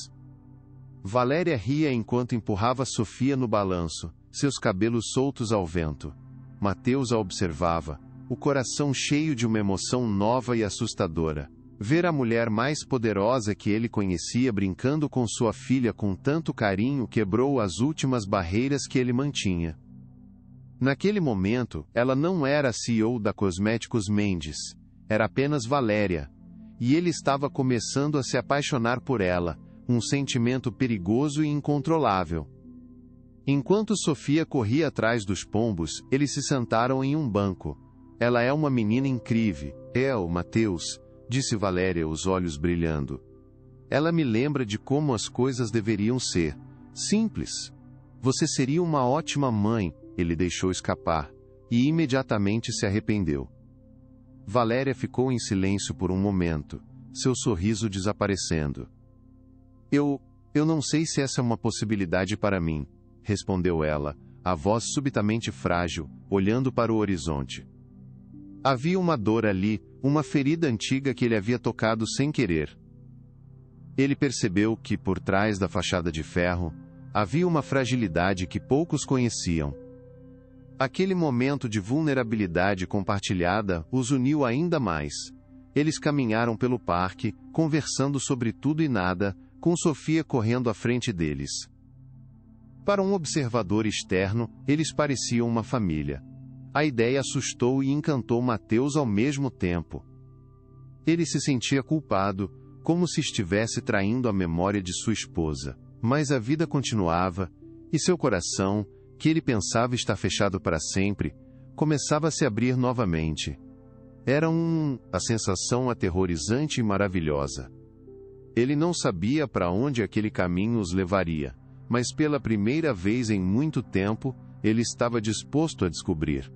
Valéria ria enquanto empurrava Sofia no balanço, seus cabelos soltos ao vento. Mateus a observava, o coração cheio de uma emoção nova e assustadora. Ver a mulher mais poderosa que ele conhecia brincando com sua filha com tanto carinho quebrou as últimas barreiras que ele mantinha. Naquele momento, ela não era a CEO da Cosméticos Mendes, era apenas Valéria, e ele estava começando a se apaixonar por ela, um sentimento perigoso e incontrolável. Enquanto Sofia corria atrás dos pombos, eles se sentaram em um banco. Ela é uma menina incrível, Mateus, disse Valéria, os olhos brilhando. Ela me lembra de como as coisas deveriam ser. Simples. Você seria uma ótima mãe, ele deixou escapar, e imediatamente se arrependeu. Valéria ficou em silêncio por um momento, seu sorriso desaparecendo. Eu não sei se essa é uma possibilidade para mim, respondeu ela, a voz subitamente frágil, olhando para o horizonte. Havia uma dor ali, uma ferida antiga que ele havia tocado sem querer. Ele percebeu que, por trás da fachada de ferro, havia uma fragilidade que poucos conheciam. Aquele momento de vulnerabilidade compartilhada os uniu ainda mais. Eles caminharam pelo parque, conversando sobre tudo e nada, com Sofia correndo à frente deles. Para um observador externo, eles pareciam uma família. A ideia assustou e encantou Mateus ao mesmo tempo. Ele se sentia culpado, como se estivesse traindo a memória de sua esposa. Mas a vida continuava, e seu coração, que ele pensava estar fechado para sempre, começava a se abrir novamente. Era a sensação aterrorizante e maravilhosa. Ele não sabia para onde aquele caminho os levaria, mas pela primeira vez em muito tempo, ele estava disposto a descobrir.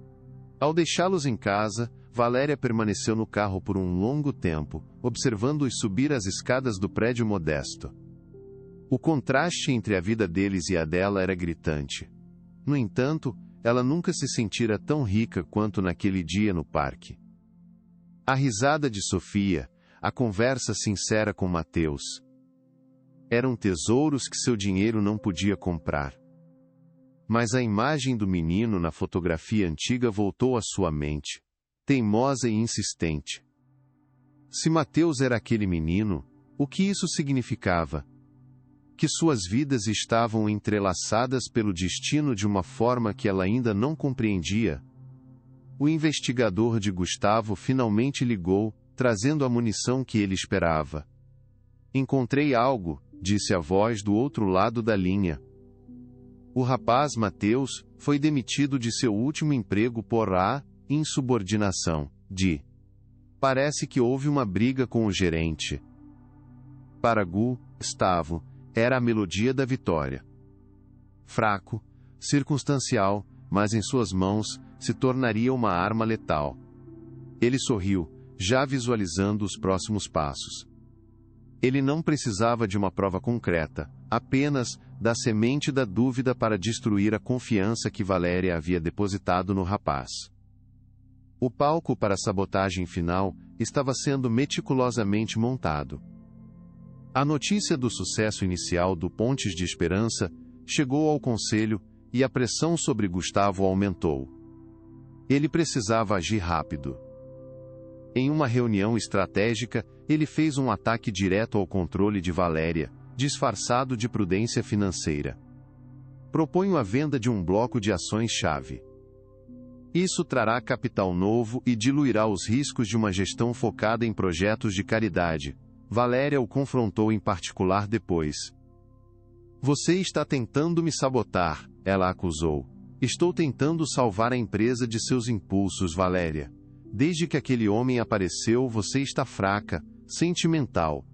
Ao deixá-los em casa, Valéria permaneceu no carro por um longo tempo, observando-os subir as escadas do prédio modesto. O contraste entre a vida deles e a dela era gritante. No entanto, ela nunca se sentira tão rica quanto naquele dia no parque. A risada de Sofia, a conversa sincera com Mateus. Eram tesouros que seu dinheiro não podia comprar. Mas a imagem do menino na fotografia antiga voltou à sua mente, teimosa e insistente. Se Mateus era aquele menino, o que isso significava? Que suas vidas estavam entrelaçadas pelo destino de uma forma que ela ainda não compreendia? O investigador de Gustavo finalmente ligou, trazendo a munição que ele esperava. Encontrei algo, disse a voz do outro lado da linha. O rapaz Mateus foi demitido de seu último emprego por insubordinação. Parece que houve uma briga com o gerente. Para Gustavo, era a melodia da vitória. Fraco, circunstancial, mas em suas mãos, se tornaria uma arma letal. Ele sorriu, já visualizando os próximos passos. Ele não precisava de uma prova concreta, apenas da semente da dúvida para destruir a confiança que Valéria havia depositado no rapaz. O palco para a sabotagem final estava sendo meticulosamente montado. A notícia do sucesso inicial do Pontes de Esperança chegou ao conselho e a pressão sobre Gustavo aumentou. Ele precisava agir rápido. Em uma reunião estratégica, ele fez um ataque direto ao controle de Valéria, disfarçado de prudência financeira. Proponho a venda de um bloco de ações-chave. Isso trará capital novo e diluirá os riscos de uma gestão focada em projetos de caridade. Valéria o confrontou em particular depois. Você está tentando me sabotar, ela acusou. Estou tentando salvar a empresa de seus impulsos, Valéria. Desde que aquele homem apareceu, você está fraca, sentimental.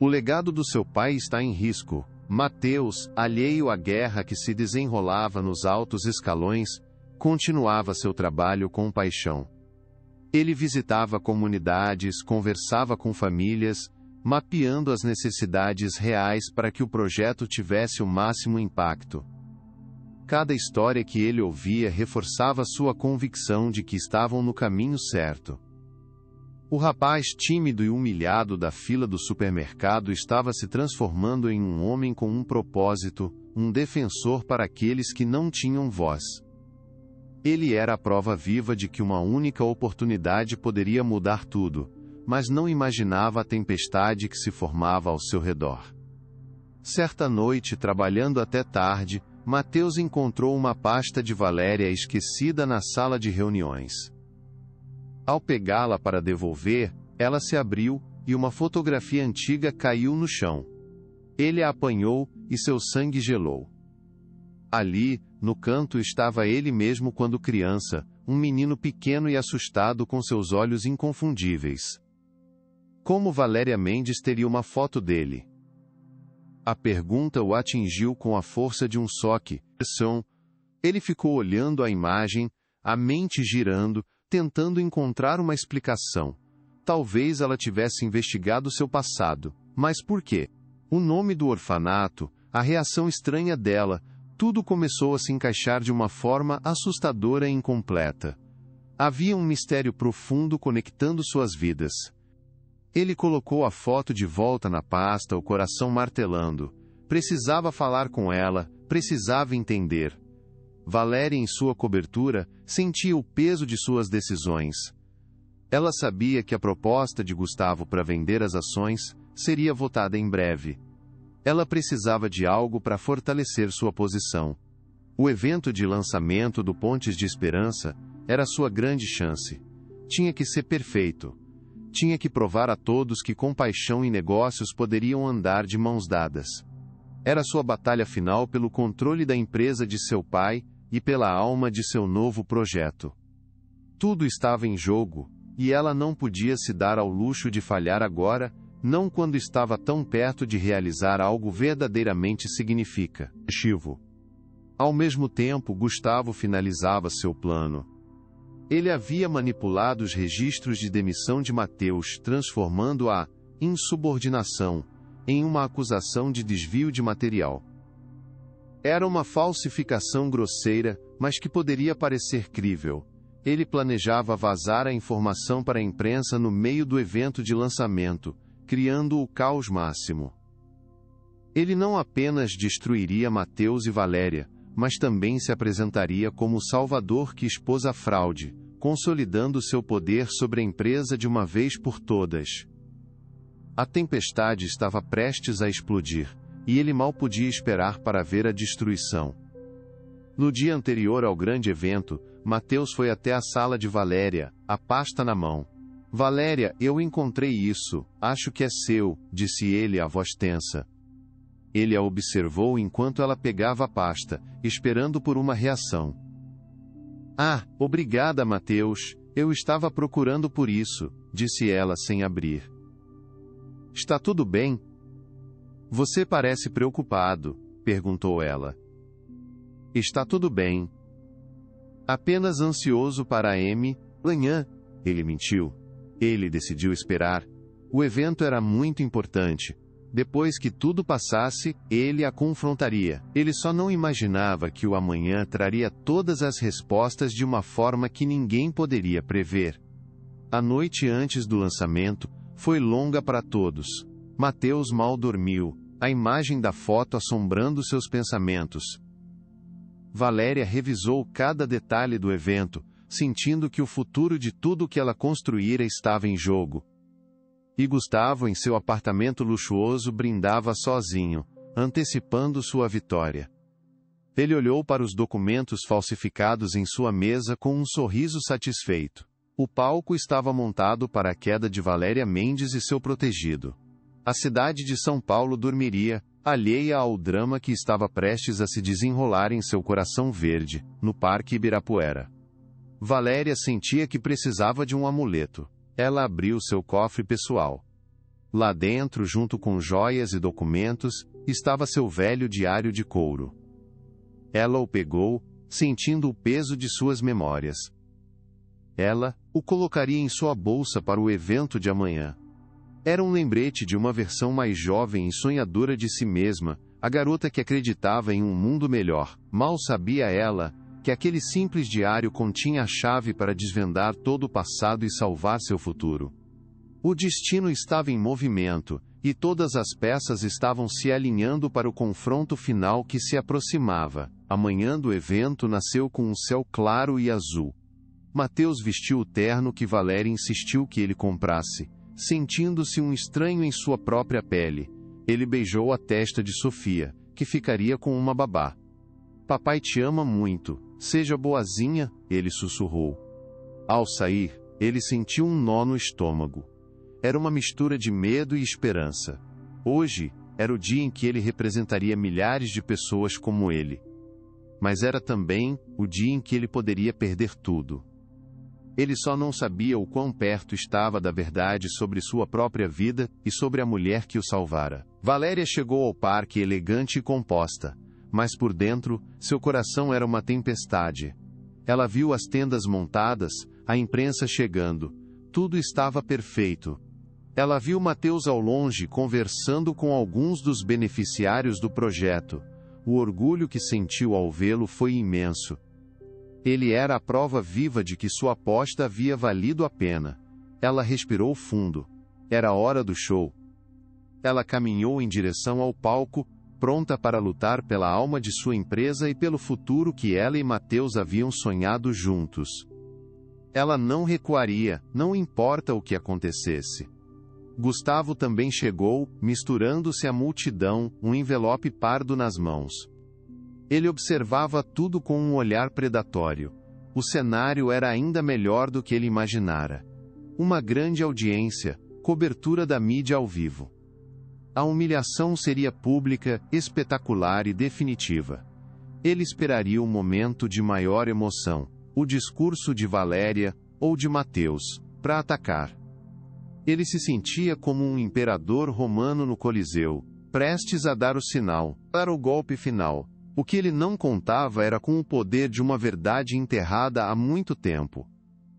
O legado do seu pai está em risco. Mateus, alheio à guerra que se desenrolava nos altos escalões, continuava seu trabalho com paixão. Ele visitava comunidades, conversava com famílias, mapeando as necessidades reais para que o projeto tivesse o máximo impacto. Cada história que ele ouvia reforçava sua convicção de que estavam no caminho certo. O rapaz tímido e humilhado da fila do supermercado estava se transformando em um homem com um propósito, um defensor para aqueles que não tinham voz. Ele era a prova viva de que uma única oportunidade poderia mudar tudo, mas não imaginava a tempestade que se formava ao seu redor. Certa noite, trabalhando até tarde, Mateus encontrou uma pasta de Valéria esquecida na sala de reuniões. Ao pegá-la para devolver, ela se abriu, e uma fotografia antiga caiu no chão. Ele a apanhou, e seu sangue gelou. Ali, no canto, estava ele mesmo quando criança, um menino pequeno e assustado com seus olhos inconfundíveis. Como Valéria Mendes teria uma foto dele? A pergunta o atingiu com a força de um choque. Ele ficou olhando a imagem, a mente girando, tentando encontrar uma explicação. Talvez ela tivesse investigado seu passado. Mas por quê? O nome do orfanato, a reação estranha dela, tudo começou a se encaixar de uma forma assustadora e incompleta. Havia um mistério profundo conectando suas vidas. Ele colocou a foto de volta na pasta, o coração martelando. Precisava falar com ela, precisava entender. Valéria, em sua cobertura, sentia o peso de suas decisões. Ela sabia que a proposta de Gustavo para vender as ações seria votada em breve. Ela precisava de algo para fortalecer sua posição. O evento de lançamento do Pontes de Esperança era sua grande chance. Tinha que ser perfeito. Tinha que provar a todos que compaixão e negócios poderiam andar de mãos dadas. Era sua batalha final pelo controle da empresa de seu pai e pela alma de seu novo projeto. Tudo estava em jogo, e ela não podia se dar ao luxo de falhar agora, não quando estava tão perto de realizar algo verdadeiramente significativo. Ao mesmo tempo, Gustavo finalizava seu plano. Ele havia manipulado os registros de demissão de Mateus, transformando a insubordinação em uma acusação de desvio de material. Era uma falsificação grosseira, mas que poderia parecer crível. Ele planejava vazar a informação para a imprensa no meio do evento de lançamento, criando o caos máximo. Ele não apenas destruiria Mateus e Valéria, mas também se apresentaria como o salvador que expôs a fraude, consolidando seu poder sobre a empresa de uma vez por todas. A tempestade estava prestes a explodir, e ele mal podia esperar para ver a destruição. No dia anterior ao grande evento, Mateus foi até a sala de Valéria, a pasta na mão. "Valéria, eu encontrei isso, acho que é seu", disse ele a voz tensa. Ele a observou enquanto ela pegava a pasta, esperando por uma reação. "Ah, obrigada, Mateus, eu estava procurando por isso", disse ela sem abrir. "Está tudo bem?" "Você parece preocupado", perguntou ela. "Está tudo bem. Apenas ansioso para a manhã", ele mentiu. Ele decidiu esperar. O evento era muito importante. Depois que tudo passasse, ele a confrontaria. Ele só não imaginava que o amanhã traria todas as respostas de uma forma que ninguém poderia prever. A noite antes do lançamento foi longa para todos. Mateus mal dormiu, a imagem da foto assombrando seus pensamentos. Valéria revisou cada detalhe do evento, sentindo que o futuro de tudo que ela construíra estava em jogo. E Gustavo, em seu apartamento luxuoso, brindava sozinho, antecipando sua vitória. Ele olhou para os documentos falsificados em sua mesa com um sorriso satisfeito. O palco estava montado para a queda de Valéria Mendes e seu protegido. A cidade de São Paulo dormiria, alheia ao drama que estava prestes a se desenrolar em seu coração verde, no Parque Ibirapuera. Valéria sentia que precisava de um amuleto. Ela abriu seu cofre pessoal. Lá dentro, junto com joias e documentos, estava seu velho diário de couro. Ela o pegou, sentindo o peso de suas memórias. Ela o colocaria em sua bolsa para o evento de amanhã. Era um lembrete de uma versão mais jovem e sonhadora de si mesma, a garota que acreditava em um mundo melhor. Mal sabia ela que aquele simples diário continha a chave para desvendar todo o passado e salvar seu futuro. O destino estava em movimento, e todas as peças estavam se alinhando para o confronto final que se aproximava. A manhã do evento nasceu com um céu claro e azul. Mateus vestiu o terno que Valéria insistiu que ele comprasse, sentindo-se um estranho em sua própria pele. Ele beijou a testa de Sofia, que ficaria com uma babá. Papai te ama muito, seja boazinha, ele sussurrou. Ao sair, ele sentiu um nó no estômago. Era uma mistura de medo e esperança. Hoje, era o dia em que ele representaria milhares de pessoas como ele. Mas era também o dia em que ele poderia perder tudo. Ele só não sabia o quão perto estava da verdade sobre sua própria vida e sobre a mulher que o salvara. Valéria chegou ao parque elegante e composta, mas por dentro, seu coração era uma tempestade. Ela viu as tendas montadas, a imprensa chegando. Tudo estava perfeito. Ela viu Mateus ao longe conversando com alguns dos beneficiários do projeto. O orgulho que sentiu ao vê-lo foi imenso. Ele era a prova viva de que sua aposta havia valido a pena. Ela respirou fundo. Era hora do show. Ela caminhou em direção ao palco, pronta para lutar pela alma de sua empresa e pelo futuro que ela e Mateus haviam sonhado juntos. Ela não recuaria, não importa o que acontecesse. Gustavo também chegou, misturando-se à multidão, um envelope pardo nas mãos. Ele observava tudo com um olhar predatório. O cenário era ainda melhor do que ele imaginara. Uma grande audiência, cobertura da mídia ao vivo. A humilhação seria pública, espetacular e definitiva. Ele esperaria o momento de maior emoção, o discurso de Valéria, ou de Mateus, para atacar. Ele se sentia como um imperador romano no Coliseu, prestes a dar o sinal, para o golpe final. O que ele não contava era com o poder de uma verdade enterrada há muito tempo.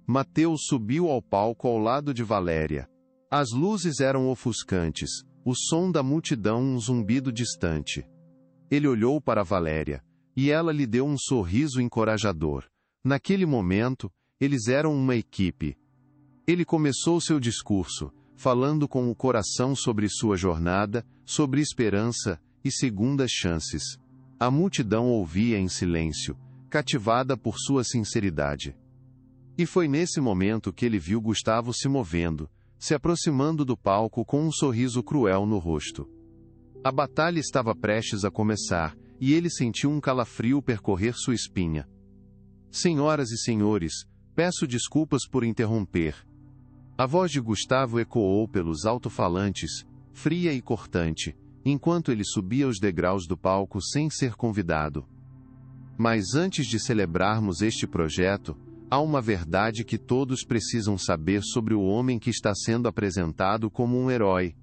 Mateus subiu ao palco ao lado de Valéria. As luzes eram ofuscantes, o som da multidão um zumbido distante. Ele olhou para Valéria, e ela lhe deu um sorriso encorajador. Naquele momento, eles eram uma equipe. Ele começou seu discurso, falando com o coração sobre sua jornada, sobre esperança e segundas chances. A multidão ouvia em silêncio, cativada por sua sinceridade. E foi nesse momento que ele viu Gustavo se movendo, se aproximando do palco com um sorriso cruel no rosto. A batalha estava prestes a começar, e ele sentiu um calafrio percorrer sua espinha. Senhoras e senhores, peço desculpas por interromper. A voz de Gustavo ecoou pelos alto-falantes, fria e cortante, enquanto ele subia os degraus do palco sem ser convidado. Mas antes de celebrarmos este projeto, há uma verdade que todos precisam saber sobre o homem que está sendo apresentado como um herói.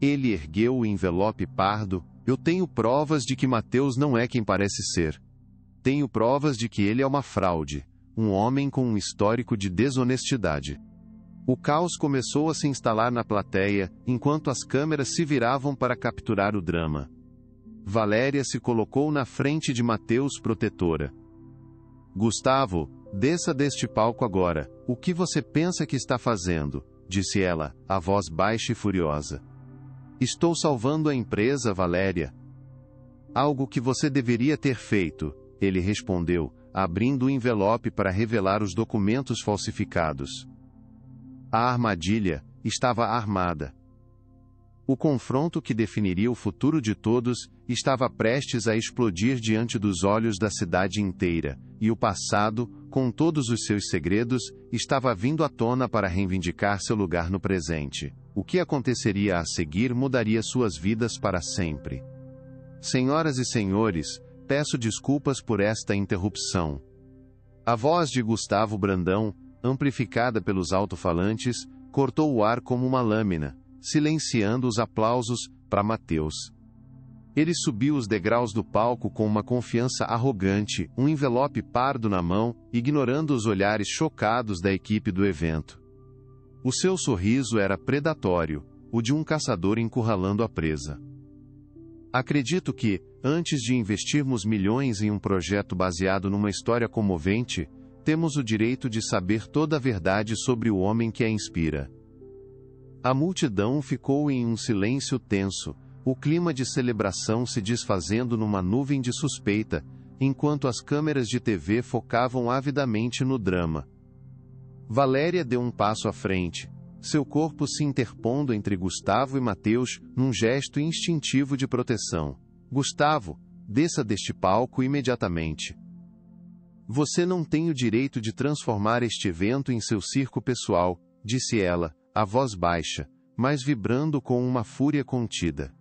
Ele ergueu o envelope pardo. Eu tenho provas de que Mateus não é quem parece ser. Tenho provas de que ele é uma fraude, um homem com um histórico de desonestidade. O caos começou a se instalar na plateia, enquanto as câmeras se viravam para capturar o drama. Valéria se colocou na frente de Mateus protetora. Gustavo, desça deste palco agora. O que você pensa que está fazendo? Disse ela, a voz baixa e furiosa. Estou salvando a empresa, Valéria. Algo que você deveria ter feito, ele respondeu, abrindo o envelope para revelar os documentos falsificados. A armadilha estava armada. O confronto que definiria o futuro de todos estava prestes a explodir diante dos olhos da cidade inteira, e o passado, com todos os seus segredos, estava vindo à tona para reivindicar seu lugar no presente. O que aconteceria a seguir mudaria suas vidas para sempre. Senhoras e senhores, peço desculpas por esta interrupção. A voz de Gustavo Brandão, amplificada pelos alto-falantes, cortou o ar como uma lâmina, silenciando os aplausos para Mateus. Ele subiu os degraus do palco com uma confiança arrogante, um envelope pardo na mão, ignorando os olhares chocados da equipe do evento. O seu sorriso era predatório, o de um caçador encurralando a presa. Acredito que, antes de investirmos milhões em um projeto baseado numa história comovente, temos o direito de saber toda a verdade sobre o homem que a inspira. A multidão ficou em um silêncio tenso, o clima de celebração se desfazendo numa nuvem de suspeita, enquanto as câmeras de TV focavam avidamente no drama. Valéria deu um passo à frente, seu corpo se interpondo entre Gustavo e Mateus, num gesto instintivo de proteção. Gustavo, desça deste palco imediatamente. Você não tem o direito de transformar este evento em seu circo pessoal, disse ela, a voz baixa, mas vibrando com uma fúria contida.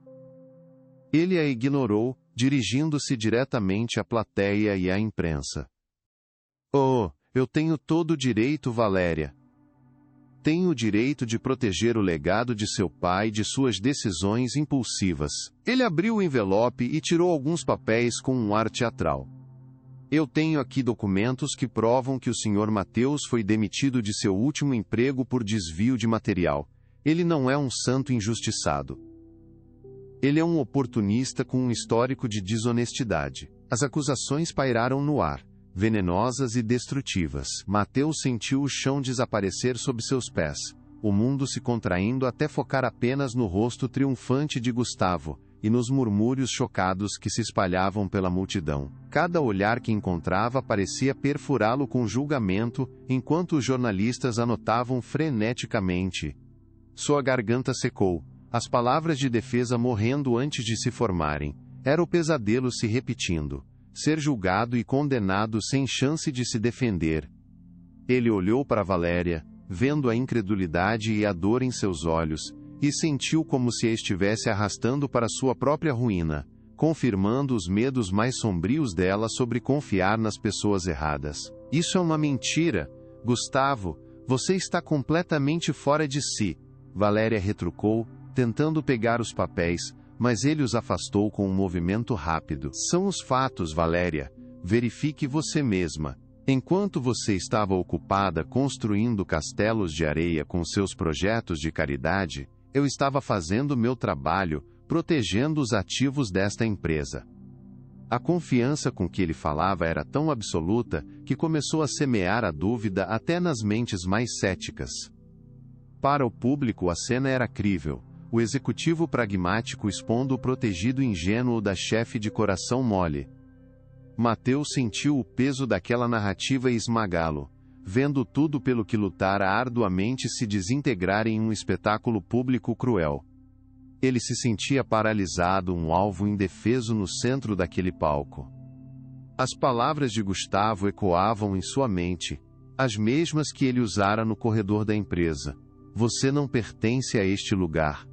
Ele a ignorou, dirigindo-se diretamente à plateia e à imprensa. Oh, eu tenho todo o direito, Valéria. Tenho o direito de proteger o legado de seu pai de suas decisões impulsivas. Ele abriu o envelope e tirou alguns papéis com um ar teatral. Eu tenho aqui documentos que provam que o Sr. Mateus foi demitido de seu último emprego por desvio de material. Ele não é um santo injustiçado. Ele é um oportunista com um histórico de desonestidade. As acusações pairaram no ar, venenosas e destrutivas. Mateus sentiu o chão desaparecer sob seus pés, o mundo se contraindo até focar apenas no rosto triunfante de Gustavo, e nos murmúrios chocados que se espalhavam pela multidão. Cada olhar que encontrava parecia perfurá-lo com julgamento, enquanto os jornalistas anotavam freneticamente. Sua garganta secou, as palavras de defesa morrendo antes de se formarem. Era o pesadelo se repetindo. Ser julgado e condenado sem chance de se defender. Ele olhou para Valéria, vendo a incredulidade e a dor em seus olhos, e sentiu como se a estivesse arrastando para sua própria ruína, confirmando os medos mais sombrios dela sobre confiar nas pessoas erradas. Isso é uma mentira, Gustavo, você está completamente fora de si, Valéria retrucou, tentando pegar os papéis, mas ele os afastou com um movimento rápido. São os fatos, Valéria. Verifique você mesma. Enquanto você estava ocupada construindo castelos de areia com seus projetos de caridade, eu estava fazendo meu trabalho, protegendo os ativos desta empresa. A confiança com que ele falava era tão absoluta que começou a semear a dúvida até nas mentes mais céticas. Para o público a cena era crível. O executivo pragmático expondo o protegido ingênuo da chefe de coração mole. Mateus sentiu o peso daquela narrativa esmagá-lo, vendo tudo pelo que lutara arduamente se desintegrar em um espetáculo público cruel. Ele se sentia paralisado, um alvo indefeso no centro daquele palco. As palavras de Gustavo ecoavam em sua mente, as mesmas que ele usara no corredor da empresa. Você não pertence a este lugar.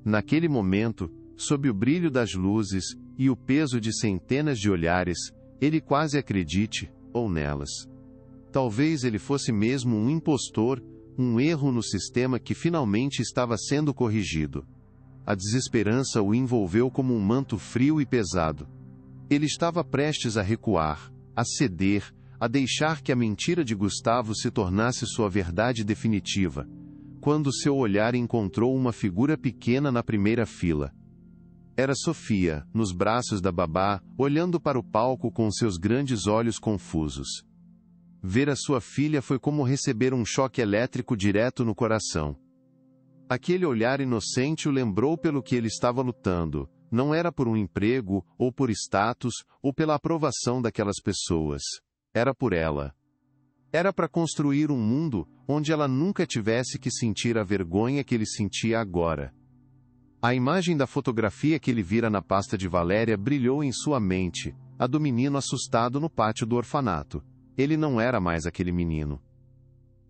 Naquele momento, sob o brilho das luzes e o peso de centenas de olhares, ele quase acredite, ou nelas. Talvez ele fosse mesmo um impostor, um erro no sistema que finalmente estava sendo corrigido. A desesperança o envolveu como um manto frio e pesado. Ele estava prestes a recuar, a ceder, a deixar que a mentira de Gustavo se tornasse sua verdade definitiva, quando seu olhar encontrou uma figura pequena na primeira fila. Era Sofia, nos braços da babá, olhando para o palco com seus grandes olhos confusos. Ver a sua filha foi como receber um choque elétrico direto no coração. Aquele olhar inocente o lembrou pelo que ele estava lutando. Não era por um emprego, ou por status, ou pela aprovação daquelas pessoas. Era por ela. Era para construir um mundo onde ela nunca tivesse que sentir a vergonha que ele sentia agora. A imagem da fotografia que ele vira na pasta de Valéria brilhou em sua mente, a do menino assustado no pátio do orfanato. Ele não era mais aquele menino.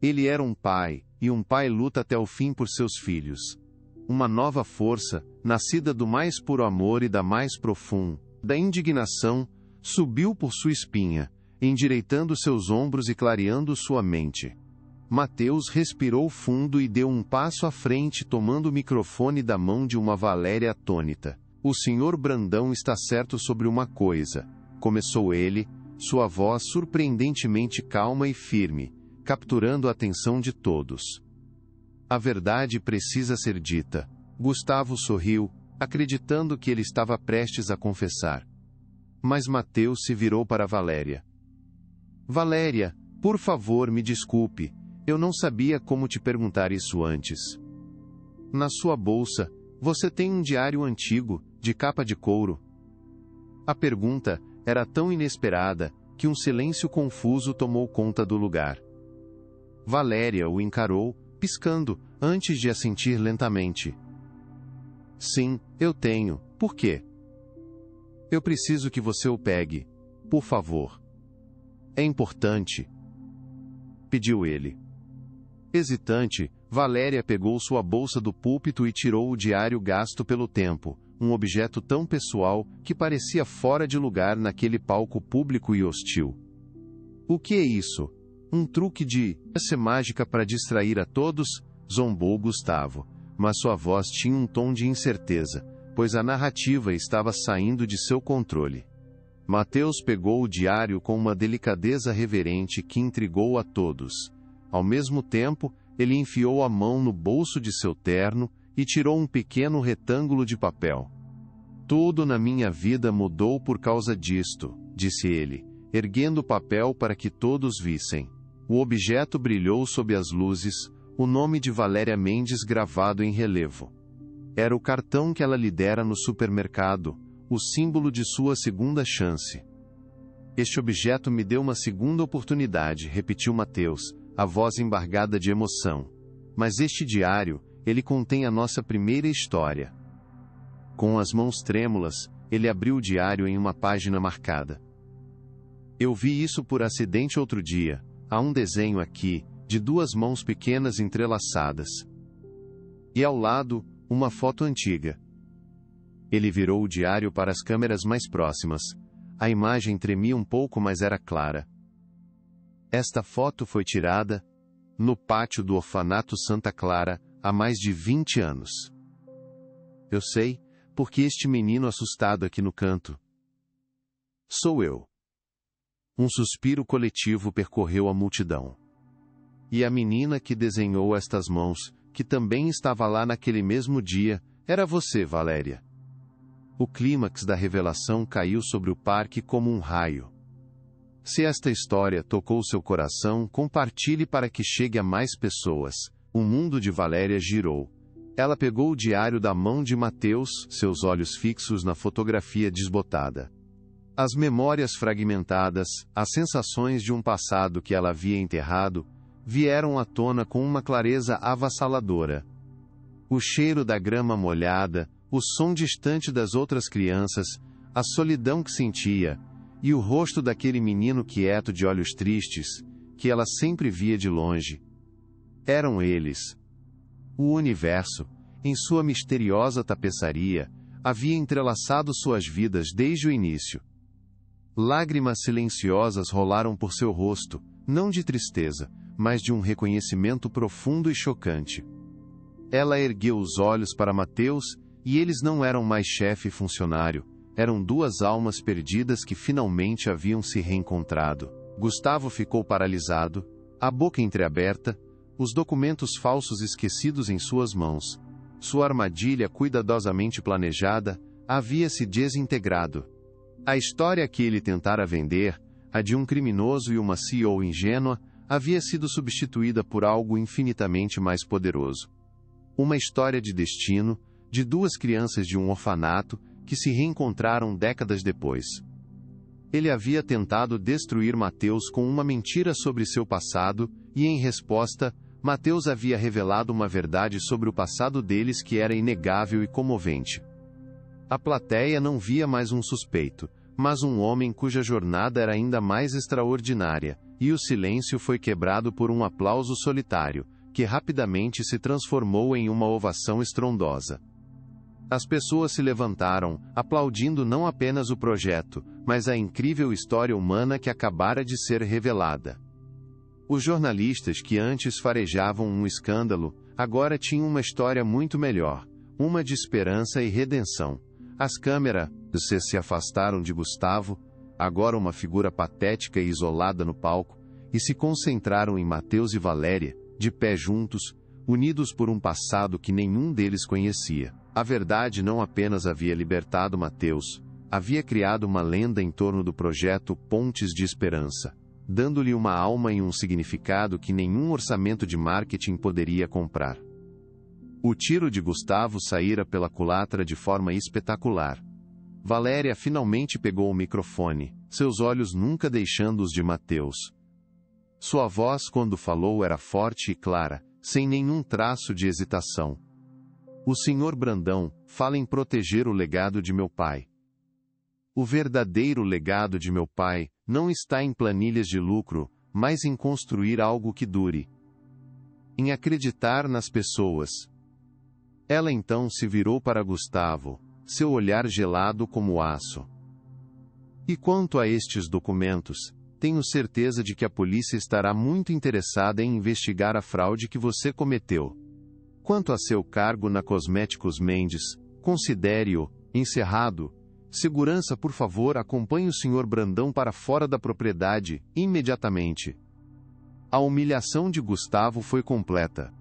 Ele era um pai, e um pai luta até o fim por seus filhos. Uma nova força, nascida do mais puro amor e da mais profunda indignação, subiu por sua espinha, endireitando seus ombros e clareando sua mente. Mateus respirou fundo e deu um passo à frente, tomando o microfone da mão de uma Valéria atônita. O Sr. Brandão está certo sobre uma coisa, começou ele, sua voz surpreendentemente calma e firme, capturando a atenção de todos. A verdade precisa ser dita. Gustavo sorriu, acreditando que ele estava prestes a confessar. Mas Mateus se virou para Valéria. Valéria, por favor, me desculpe. Eu não sabia como te perguntar isso antes. Na sua bolsa, você tem um diário antigo, de capa de couro. A pergunta era tão inesperada, que um silêncio confuso tomou conta do lugar. Valéria o encarou, piscando, antes de assentir lentamente. Sim, eu tenho. Por quê? Eu preciso que você o pegue. Por favor. É importante. Pediu ele. Hesitante, Valéria pegou sua bolsa do púlpito e tirou o diário gasto pelo tempo, um objeto tão pessoal que parecia fora de lugar naquele palco público e hostil. O que é isso? Um truque de essa mágica para distrair a todos? Zombou Gustavo, mas sua voz tinha um tom de incerteza, pois a narrativa estava saindo de seu controle. Mateus pegou o diário com uma delicadeza reverente que intrigou a todos. Ao mesmo tempo, ele enfiou a mão no bolso de seu terno e tirou um pequeno retângulo de papel. Tudo na minha vida mudou por causa disto, disse ele, erguendo o papel para que todos vissem. O objeto brilhou sob as luzes, o nome de Valéria Mendes gravado em relevo. Era o cartão que ela lhe dera no supermercado, o símbolo de sua segunda chance. Este objeto me deu uma segunda oportunidade, repetiu Mateus, a voz embargada de emoção. Mas este diário, ele contém a nossa primeira história. Com as mãos trêmulas, ele abriu o diário em uma página marcada. Eu vi isso por acidente outro dia. Há um desenho aqui, de duas mãos pequenas entrelaçadas. E ao lado, uma foto antiga. Ele virou o diário para as câmeras mais próximas. A imagem tremia um pouco, mas era clara. Esta foto foi tirada no pátio do orfanato Santa Clara, há mais de 20 anos. Eu sei, porque este menino assustado aqui no canto. Sou eu. Um suspiro coletivo percorreu a multidão. E a menina que desenhou estas mãos, que também estava lá naquele mesmo dia, era você, Valéria. O clímax da revelação caiu sobre o parque como um raio. Se esta história tocou seu coração, compartilhe para que chegue a mais pessoas. O mundo de Valéria girou. Ela pegou o diário da mão de Mateus, seus olhos fixos na fotografia desbotada. As memórias fragmentadas, as sensações de um passado que ela havia enterrado, vieram à tona com uma clareza avassaladora. O cheiro da grama molhada, o som distante das outras crianças, a solidão que sentia, e o rosto daquele menino quieto de olhos tristes, que ela sempre via de longe. Eram eles. O universo, em sua misteriosa tapeçaria, havia entrelaçado suas vidas desde o início. Lágrimas silenciosas rolaram por seu rosto, não de tristeza, mas de um reconhecimento profundo e chocante. Ela ergueu os olhos para Mateus, e eles não eram mais chefe e funcionário, eram duas almas perdidas que finalmente haviam se reencontrado. Gustavo ficou paralisado, a boca entreaberta, os documentos falsos esquecidos em suas mãos. Sua armadilha cuidadosamente planejada havia se desintegrado. A história que ele tentara vender, a de um criminoso e uma CEO ingênua, havia sido substituída por algo infinitamente mais poderoso. Uma história de destino, de duas crianças de um orfanato, que se reencontraram décadas depois. Ele havia tentado destruir Mateus com uma mentira sobre seu passado, e em resposta, Mateus havia revelado uma verdade sobre o passado deles que era inegável e comovente. A plateia não via mais um suspeito, mas um homem cuja jornada era ainda mais extraordinária, e o silêncio foi quebrado por um aplauso solitário, que rapidamente se transformou em uma ovação estrondosa. As pessoas se levantaram, aplaudindo não apenas o projeto, mas a incrível história humana que acabara de ser revelada. Os jornalistas que antes farejavam um escândalo, agora tinham uma história muito melhor, uma de esperança e redenção. As câmeras se afastaram de Gustavo, agora uma figura patética e isolada no palco, e se concentraram em Mateus e Valéria, de pé juntos, unidos por um passado que nenhum deles conhecia. A verdade não apenas havia libertado Mateus, havia criado uma lenda em torno do projeto Pontes de Esperança, dando-lhe uma alma e um significado que nenhum orçamento de marketing poderia comprar. O tiro de Gustavo saíra pela culatra de forma espetacular. Valéria finalmente pegou o microfone, seus olhos nunca deixando os de Mateus. Sua voz, quando falou, era forte e clara, sem nenhum traço de hesitação. O Sr. Brandão fala em proteger o legado de meu pai. O verdadeiro legado de meu pai não está em planilhas de lucro, mas em construir algo que dure. Em acreditar nas pessoas. Ela então se virou para Gustavo, seu olhar gelado como aço. E quanto a estes documentos, tenho certeza de que a polícia estará muito interessada em investigar a fraude que você cometeu. Quanto a seu cargo na Cosméticos Mendes, considere-o encerrado. Segurança, por favor, acompanhe o Sr. Brandão para fora da propriedade, imediatamente. A humilhação de Gustavo foi completa.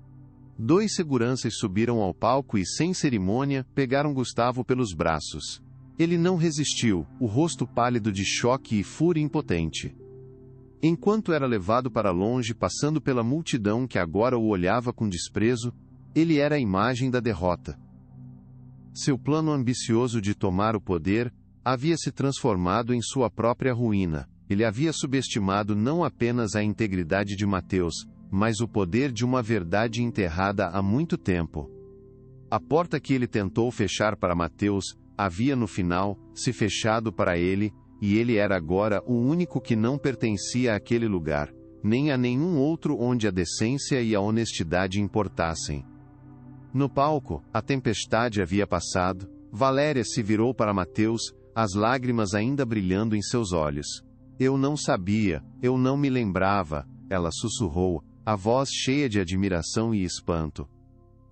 2 seguranças subiram ao palco e, sem cerimônia, pegaram Gustavo pelos braços. Ele não resistiu, o rosto pálido de choque e fúria impotente. Enquanto era levado para longe, passando pela multidão que agora o olhava com desprezo, ele era a imagem da derrota. Seu plano ambicioso de tomar o poder havia se transformado em sua própria ruína. Ele havia subestimado não apenas a integridade de Mateus, mas o poder de uma verdade enterrada há muito tempo. A porta que ele tentou fechar para Mateus havia no final se fechado para ele, e ele era agora o único que não pertencia àquele lugar, nem a nenhum outro onde a decência e a honestidade importassem. No palco, a tempestade havia passado. Valéria se virou para Mateus, as lágrimas ainda brilhando em seus olhos. Eu não sabia, eu não me lembrava, ela sussurrou, a voz cheia de admiração e espanto.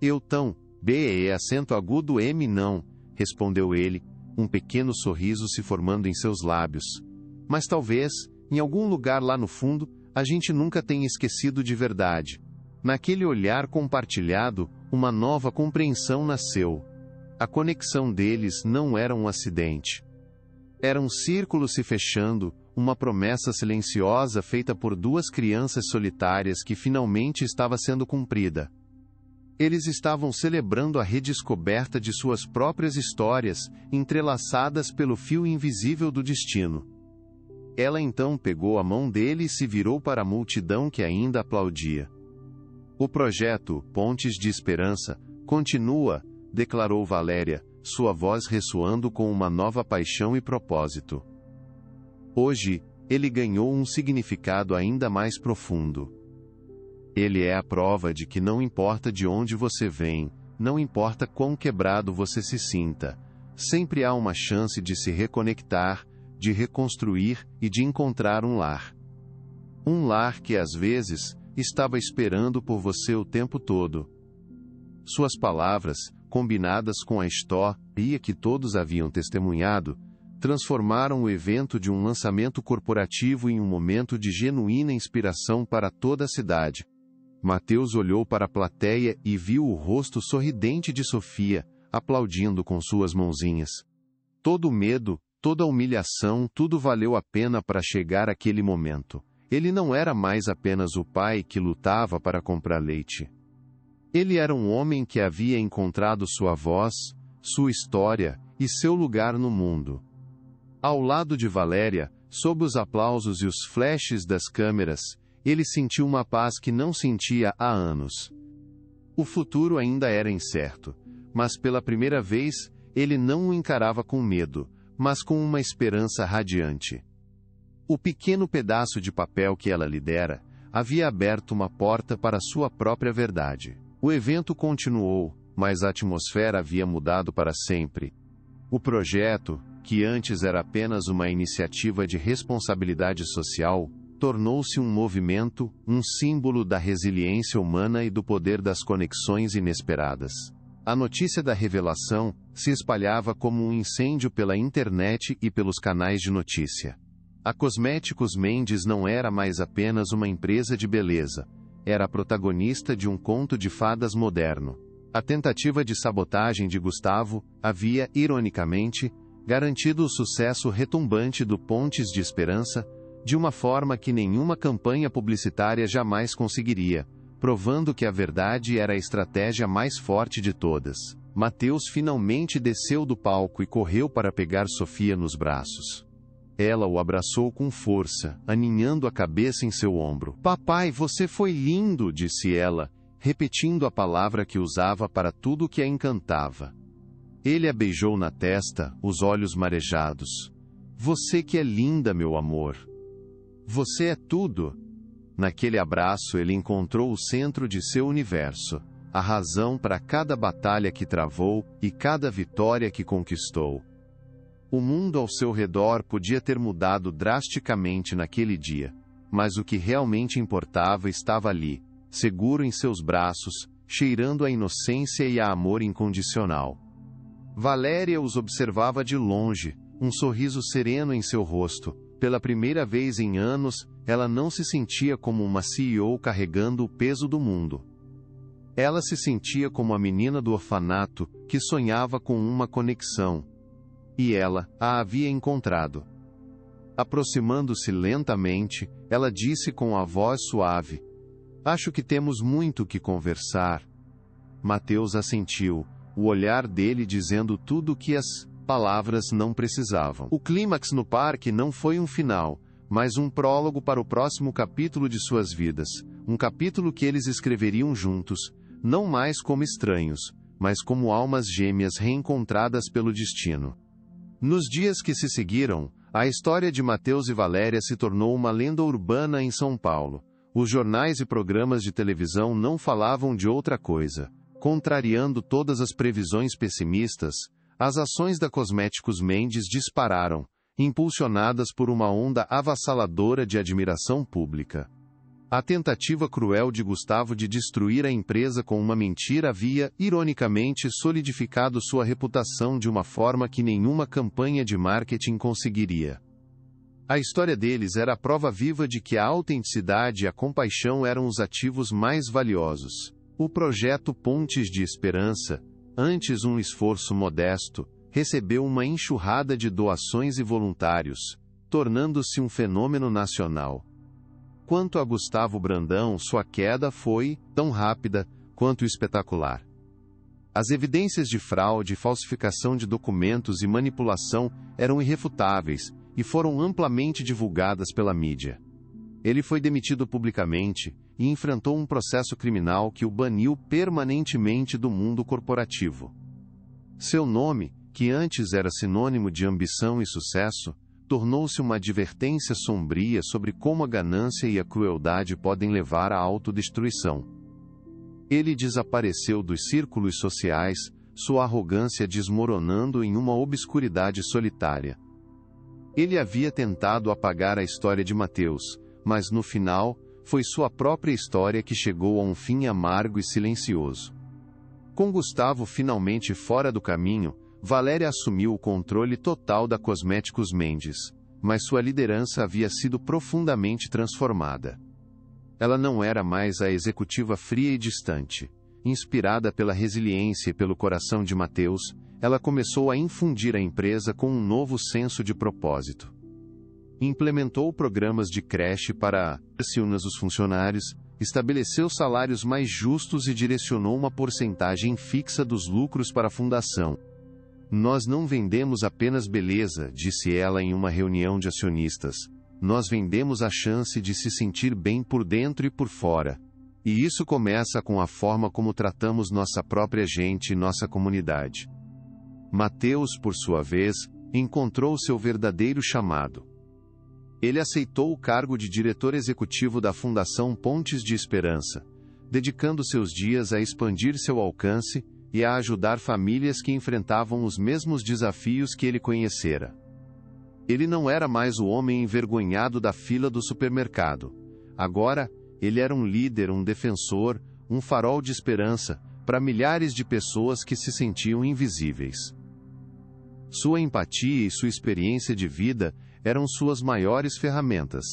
Eu tão, B e acento agudo M não, respondeu ele, um pequeno sorriso se formando em seus lábios. Mas talvez, em algum lugar lá no fundo, a gente nunca tenha esquecido de verdade. Naquele olhar compartilhado, uma nova compreensão nasceu. A conexão deles não era um acidente. Era um círculo se fechando, uma promessa silenciosa feita por 2 crianças solitárias que finalmente estava sendo cumprida. Eles estavam celebrando a redescoberta de suas próprias histórias, entrelaçadas pelo fio invisível do destino. Ela então pegou a mão dele e se virou para a multidão que ainda aplaudia. O projeto, Pontes de Esperança, continua, declarou Valéria, sua voz ressoando com uma nova paixão e propósito. Hoje, ele ganhou um significado ainda mais profundo. Ele é a prova de que não importa de onde você vem, não importa quão quebrado você se sinta, sempre há uma chance de se reconectar, de reconstruir e de encontrar um lar. Um lar que às vezes estava esperando por você o tempo todo. Suas palavras, combinadas com a história que todos haviam testemunhado, transformaram o evento de um lançamento corporativo em um momento de genuína inspiração para toda a cidade. Mateus olhou para a plateia e viu o rosto sorridente de Sofia, aplaudindo com suas mãozinhas. Todo o medo, toda a humilhação, tudo valeu a pena para chegar àquele momento. Ele não era mais apenas o pai que lutava para comprar leite. Ele era um homem que havia encontrado sua voz, sua história e seu lugar no mundo. Ao lado de Valéria, sob os aplausos e os flashes das câmeras, ele sentiu uma paz que não sentia há anos. O futuro ainda era incerto, mas pela primeira vez, ele não o encarava com medo, mas com uma esperança radiante. O pequeno pedaço de papel que ela lhe dera, havia aberto uma porta para sua própria verdade. O evento continuou, mas a atmosfera havia mudado para sempre. O projeto, que antes era apenas uma iniciativa de responsabilidade social, tornou-se um movimento, um símbolo da resiliência humana e do poder das conexões inesperadas. A notícia da revelação se espalhava como um incêndio pela internet e pelos canais de notícia. A Cosméticos Mendes não era mais apenas uma empresa de beleza, era a protagonista de um conto de fadas moderno. A tentativa de sabotagem de Gustavo havia, ironicamente, garantido o sucesso retumbante do Pontes de Esperança, de uma forma que nenhuma campanha publicitária jamais conseguiria, provando que a verdade era a estratégia mais forte de todas. Mateus finalmente desceu do palco e correu para pegar Sofia nos braços. Ela o abraçou com força, aninhando a cabeça em seu ombro. "Papai, você foi lindo", disse ela, repetindo a palavra que usava para tudo que a encantava. Ele a beijou na testa, os olhos marejados. Você que é linda, meu amor. Você é tudo. Naquele abraço ele encontrou o centro de seu universo, a razão para cada batalha que travou e cada vitória que conquistou. O mundo ao seu redor podia ter mudado drasticamente naquele dia, mas o que realmente importava estava ali, seguro em seus braços, cheirando a inocência e a amor incondicional. Valéria os observava de longe, um sorriso sereno em seu rosto. Pela primeira vez em anos, ela não se sentia como uma CEO carregando o peso do mundo. Ela se sentia como a menina do orfanato, que sonhava com uma conexão. E ela a havia encontrado. Aproximando-se lentamente, ela disse com a voz suave: Acho que temos muito que conversar. Mateus assentiu, o olhar dele dizendo tudo o que as palavras não precisavam. O clímax no parque não foi um final, mas um prólogo para o próximo capítulo de suas vidas, um capítulo que eles escreveriam juntos, não mais como estranhos, mas como almas gêmeas reencontradas pelo destino. Nos dias que se seguiram, a história de Mateus e Valéria se tornou uma lenda urbana em São Paulo. Os jornais e programas de televisão não falavam de outra coisa. Contrariando todas as previsões pessimistas, as ações da Cosméticos Mendes dispararam, impulsionadas por uma onda avassaladora de admiração pública. A tentativa cruel de Gustavo de destruir a empresa com uma mentira havia, ironicamente, solidificado sua reputação de uma forma que nenhuma campanha de marketing conseguiria. A história deles era a prova viva de que a autenticidade e a compaixão eram os ativos mais valiosos. O projeto Pontes de Esperança, antes um esforço modesto, recebeu uma enxurrada de doações e voluntários, tornando-se um fenômeno nacional. Quanto a Gustavo Brandão, sua queda foi tão rápida quanto espetacular. As evidências de fraude, falsificação de documentos e manipulação eram irrefutáveis e foram amplamente divulgadas pela mídia. Ele foi demitido publicamente e enfrentou um processo criminal que o baniu permanentemente do mundo corporativo. Seu nome, que antes era sinônimo de ambição e sucesso, tornou-se uma advertência sombria sobre como a ganância e a crueldade podem levar à autodestruição. Ele desapareceu dos círculos sociais, sua arrogância desmoronando em uma obscuridade solitária. Ele havia tentado apagar a história de Mateus, mas no final, foi sua própria história que chegou a um fim amargo e silencioso. Com Gustavo finalmente fora do caminho, Valéria assumiu o controle total da Cosméticos Mendes, mas sua liderança havia sido profundamente transformada. Ela não era mais a executiva fria e distante. Inspirada pela resiliência e pelo coração de Mateus, ela começou a infundir a empresa com um novo senso de propósito. Implementou programas de creche para os funcionários, estabeleceu salários mais justos e direcionou uma porcentagem fixa dos lucros para a fundação. Nós não vendemos apenas beleza, disse ela em uma reunião de acionistas. Nós vendemos a chance de se sentir bem por dentro e por fora. E isso começa com a forma como tratamos nossa própria gente e nossa comunidade. Mateus, por sua vez, encontrou seu verdadeiro chamado. Ele aceitou o cargo de diretor executivo da Fundação Pontes de Esperança, dedicando seus dias a expandir seu alcance e a ajudar famílias que enfrentavam os mesmos desafios que ele conhecera. Ele não era mais o homem envergonhado da fila do supermercado. Agora, ele era um líder, um defensor, um farol de esperança para milhares de pessoas que se sentiam invisíveis. Sua empatia e sua experiência de vida eram suas maiores ferramentas.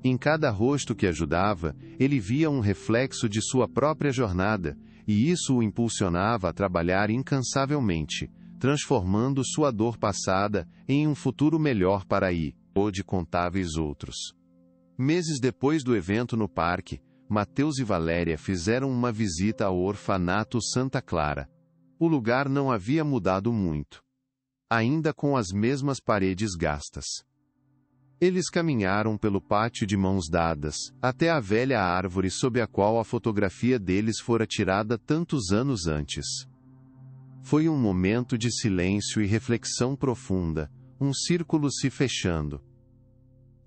Em cada rosto que ajudava, ele via um reflexo de sua própria jornada, e isso o impulsionava a trabalhar incansavelmente, transformando sua dor passada em um futuro melhor para ou de contáveis outros. Meses depois do evento no parque, Mateus e Valéria fizeram uma visita ao orfanato Santa Clara. O lugar não havia mudado muito. Ainda com as mesmas paredes gastas. Eles caminharam pelo pátio de mãos dadas, até a velha árvore sob a qual a fotografia deles fora tirada tantos anos antes. Foi um momento de silêncio e reflexão profunda, um círculo se fechando.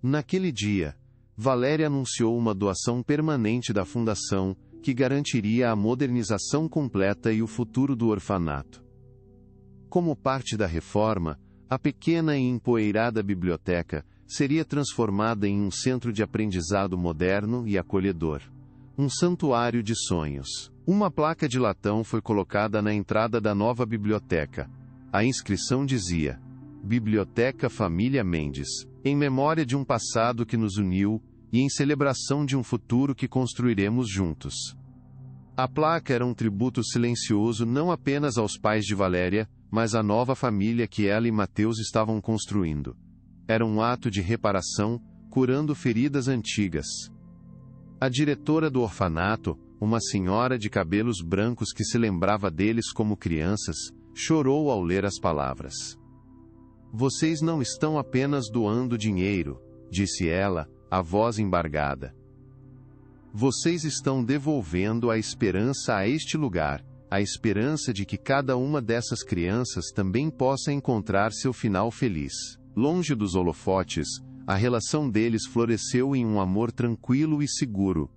Naquele dia, Valéria anunciou uma doação permanente da fundação, que garantiria a modernização completa e o futuro do orfanato. Como parte da reforma, a pequena e empoeirada biblioteca seria transformada em um centro de aprendizado moderno e acolhedor. Um santuário de sonhos. Uma placa de latão foi colocada na entrada da nova biblioteca. A inscrição dizia: Biblioteca Família Mendes, em memória de um passado que nos uniu, e em celebração de um futuro que construiremos juntos. A placa era um tributo silencioso não apenas aos pais de Valéria, mas à nova família que ela e Mateus estavam construindo. Era um ato de reparação, curando feridas antigas. A diretora do orfanato, uma senhora de cabelos brancos que se lembrava deles como crianças, chorou ao ler as palavras. Vocês não estão apenas doando dinheiro, disse ela, a voz embargada. Vocês estão devolvendo a esperança a este lugar, a esperança de que cada uma dessas crianças também possa encontrar seu final feliz. Longe dos holofotes, a relação deles floresceu em um amor tranquilo e seguro.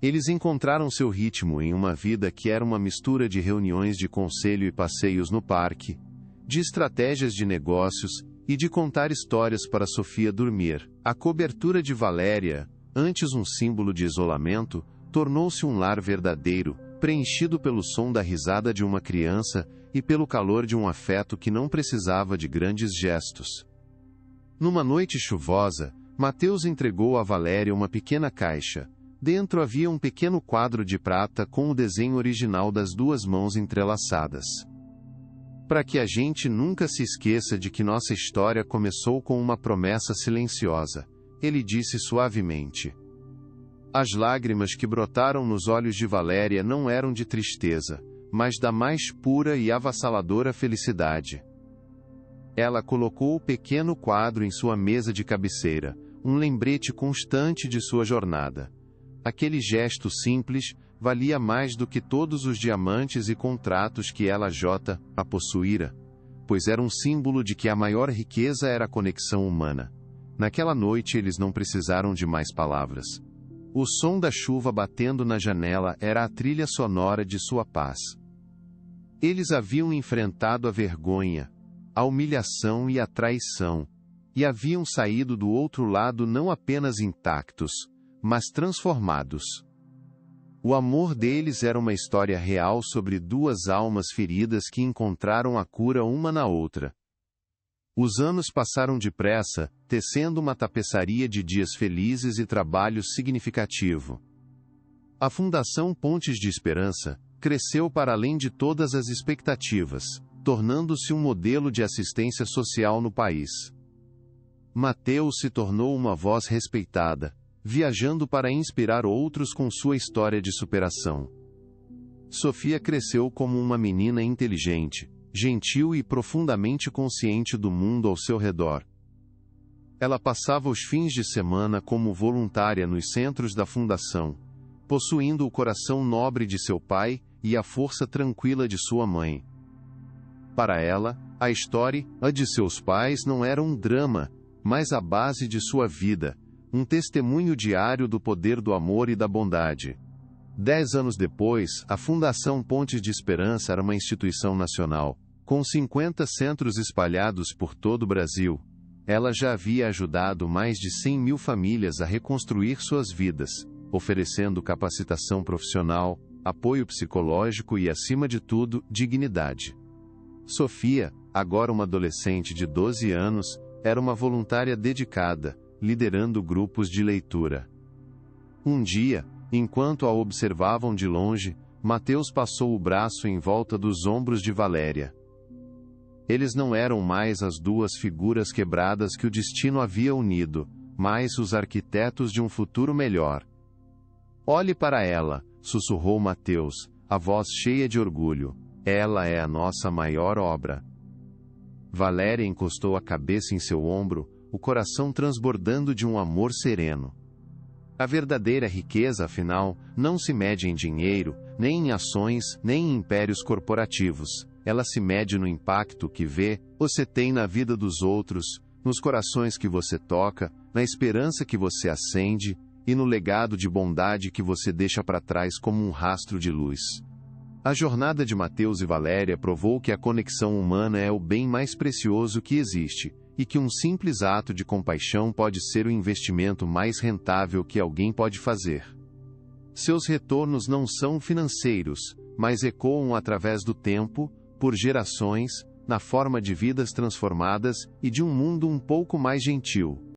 Eles encontraram seu ritmo em uma vida que era uma mistura de reuniões de conselho e passeios no parque, de estratégias de negócios, e de contar histórias para Sofia dormir. A cobertura de Valéria, antes um símbolo de isolamento, tornou-se um lar verdadeiro, preenchido pelo som da risada de uma criança e pelo calor de um afeto que não precisava de grandes gestos. Numa noite chuvosa, Mateus entregou a Valéria uma pequena caixa. Dentro havia um pequeno quadro de prata com o desenho original das duas mãos entrelaçadas. Para que a gente nunca se esqueça de que nossa história começou com uma promessa silenciosa, ele disse suavemente. As lágrimas que brotaram nos olhos de Valéria não eram de tristeza, mas da mais pura e avassaladora felicidade. Ela colocou o pequeno quadro em sua mesa de cabeceira, um lembrete constante de sua jornada. Aquele gesto simples valia mais do que todos os diamantes e contratos que ela a possuíra, pois era um símbolo de que a maior riqueza era a conexão humana. Naquela noite eles não precisaram de mais palavras. O som da chuva batendo na janela era a trilha sonora de sua paz. Eles haviam enfrentado a vergonha, a humilhação e a traição, e haviam saído do outro lado não apenas intactos, mas transformados. O amor deles era uma história real sobre duas almas feridas que encontraram a cura uma na outra. Os anos passaram depressa, tecendo uma tapeçaria de dias felizes e trabalho significativo. A Fundação Pontes de Esperança cresceu para além de todas as expectativas, tornando-se um modelo de assistência social no país. Mateus se tornou uma voz respeitada, viajando para inspirar outros com sua história de superação. Sofia cresceu como uma menina inteligente, gentil e profundamente consciente do mundo ao seu redor. Ela passava os fins de semana como voluntária nos centros da fundação, possuindo o coração nobre de seu pai e a força tranquila de sua mãe. Para ela, a história de seus pais não era um drama, mas a base de sua vida, um testemunho diário do poder do amor e da bondade. 10 anos depois, a Fundação Pontes de Esperança era uma instituição nacional, com 50 centros espalhados por todo o Brasil. Ela já havia ajudado mais de 100 mil famílias a reconstruir suas vidas, oferecendo capacitação profissional, apoio psicológico e, acima de tudo, dignidade. Sofia, agora uma adolescente de 12 anos, era uma voluntária dedicada, liderando grupos de leitura. Um dia, enquanto a observavam de longe, Mateus passou o braço em volta dos ombros de Valéria. Eles não eram mais as duas figuras quebradas que o destino havia unido, mas os arquitetos de um futuro melhor. Olhe para ela, sussurrou Mateus, a voz cheia de orgulho. Ela é a nossa maior obra. Valéria encostou a cabeça em seu ombro, o coração transbordando de um amor sereno. A verdadeira riqueza, afinal, não se mede em dinheiro, nem em ações, nem em impérios corporativos. Ela se mede no impacto que você tem na vida dos outros, nos corações que você toca, na esperança que você acende e no legado de bondade que você deixa para trás como um rastro de luz. A jornada de Mateus e Valéria provou que a conexão humana é o bem mais precioso que existe, e que um simples ato de compaixão pode ser o investimento mais rentável que alguém pode fazer. Seus retornos não são financeiros, mas ecoam através do tempo, por gerações, na forma de vidas transformadas e de um mundo um pouco mais gentil.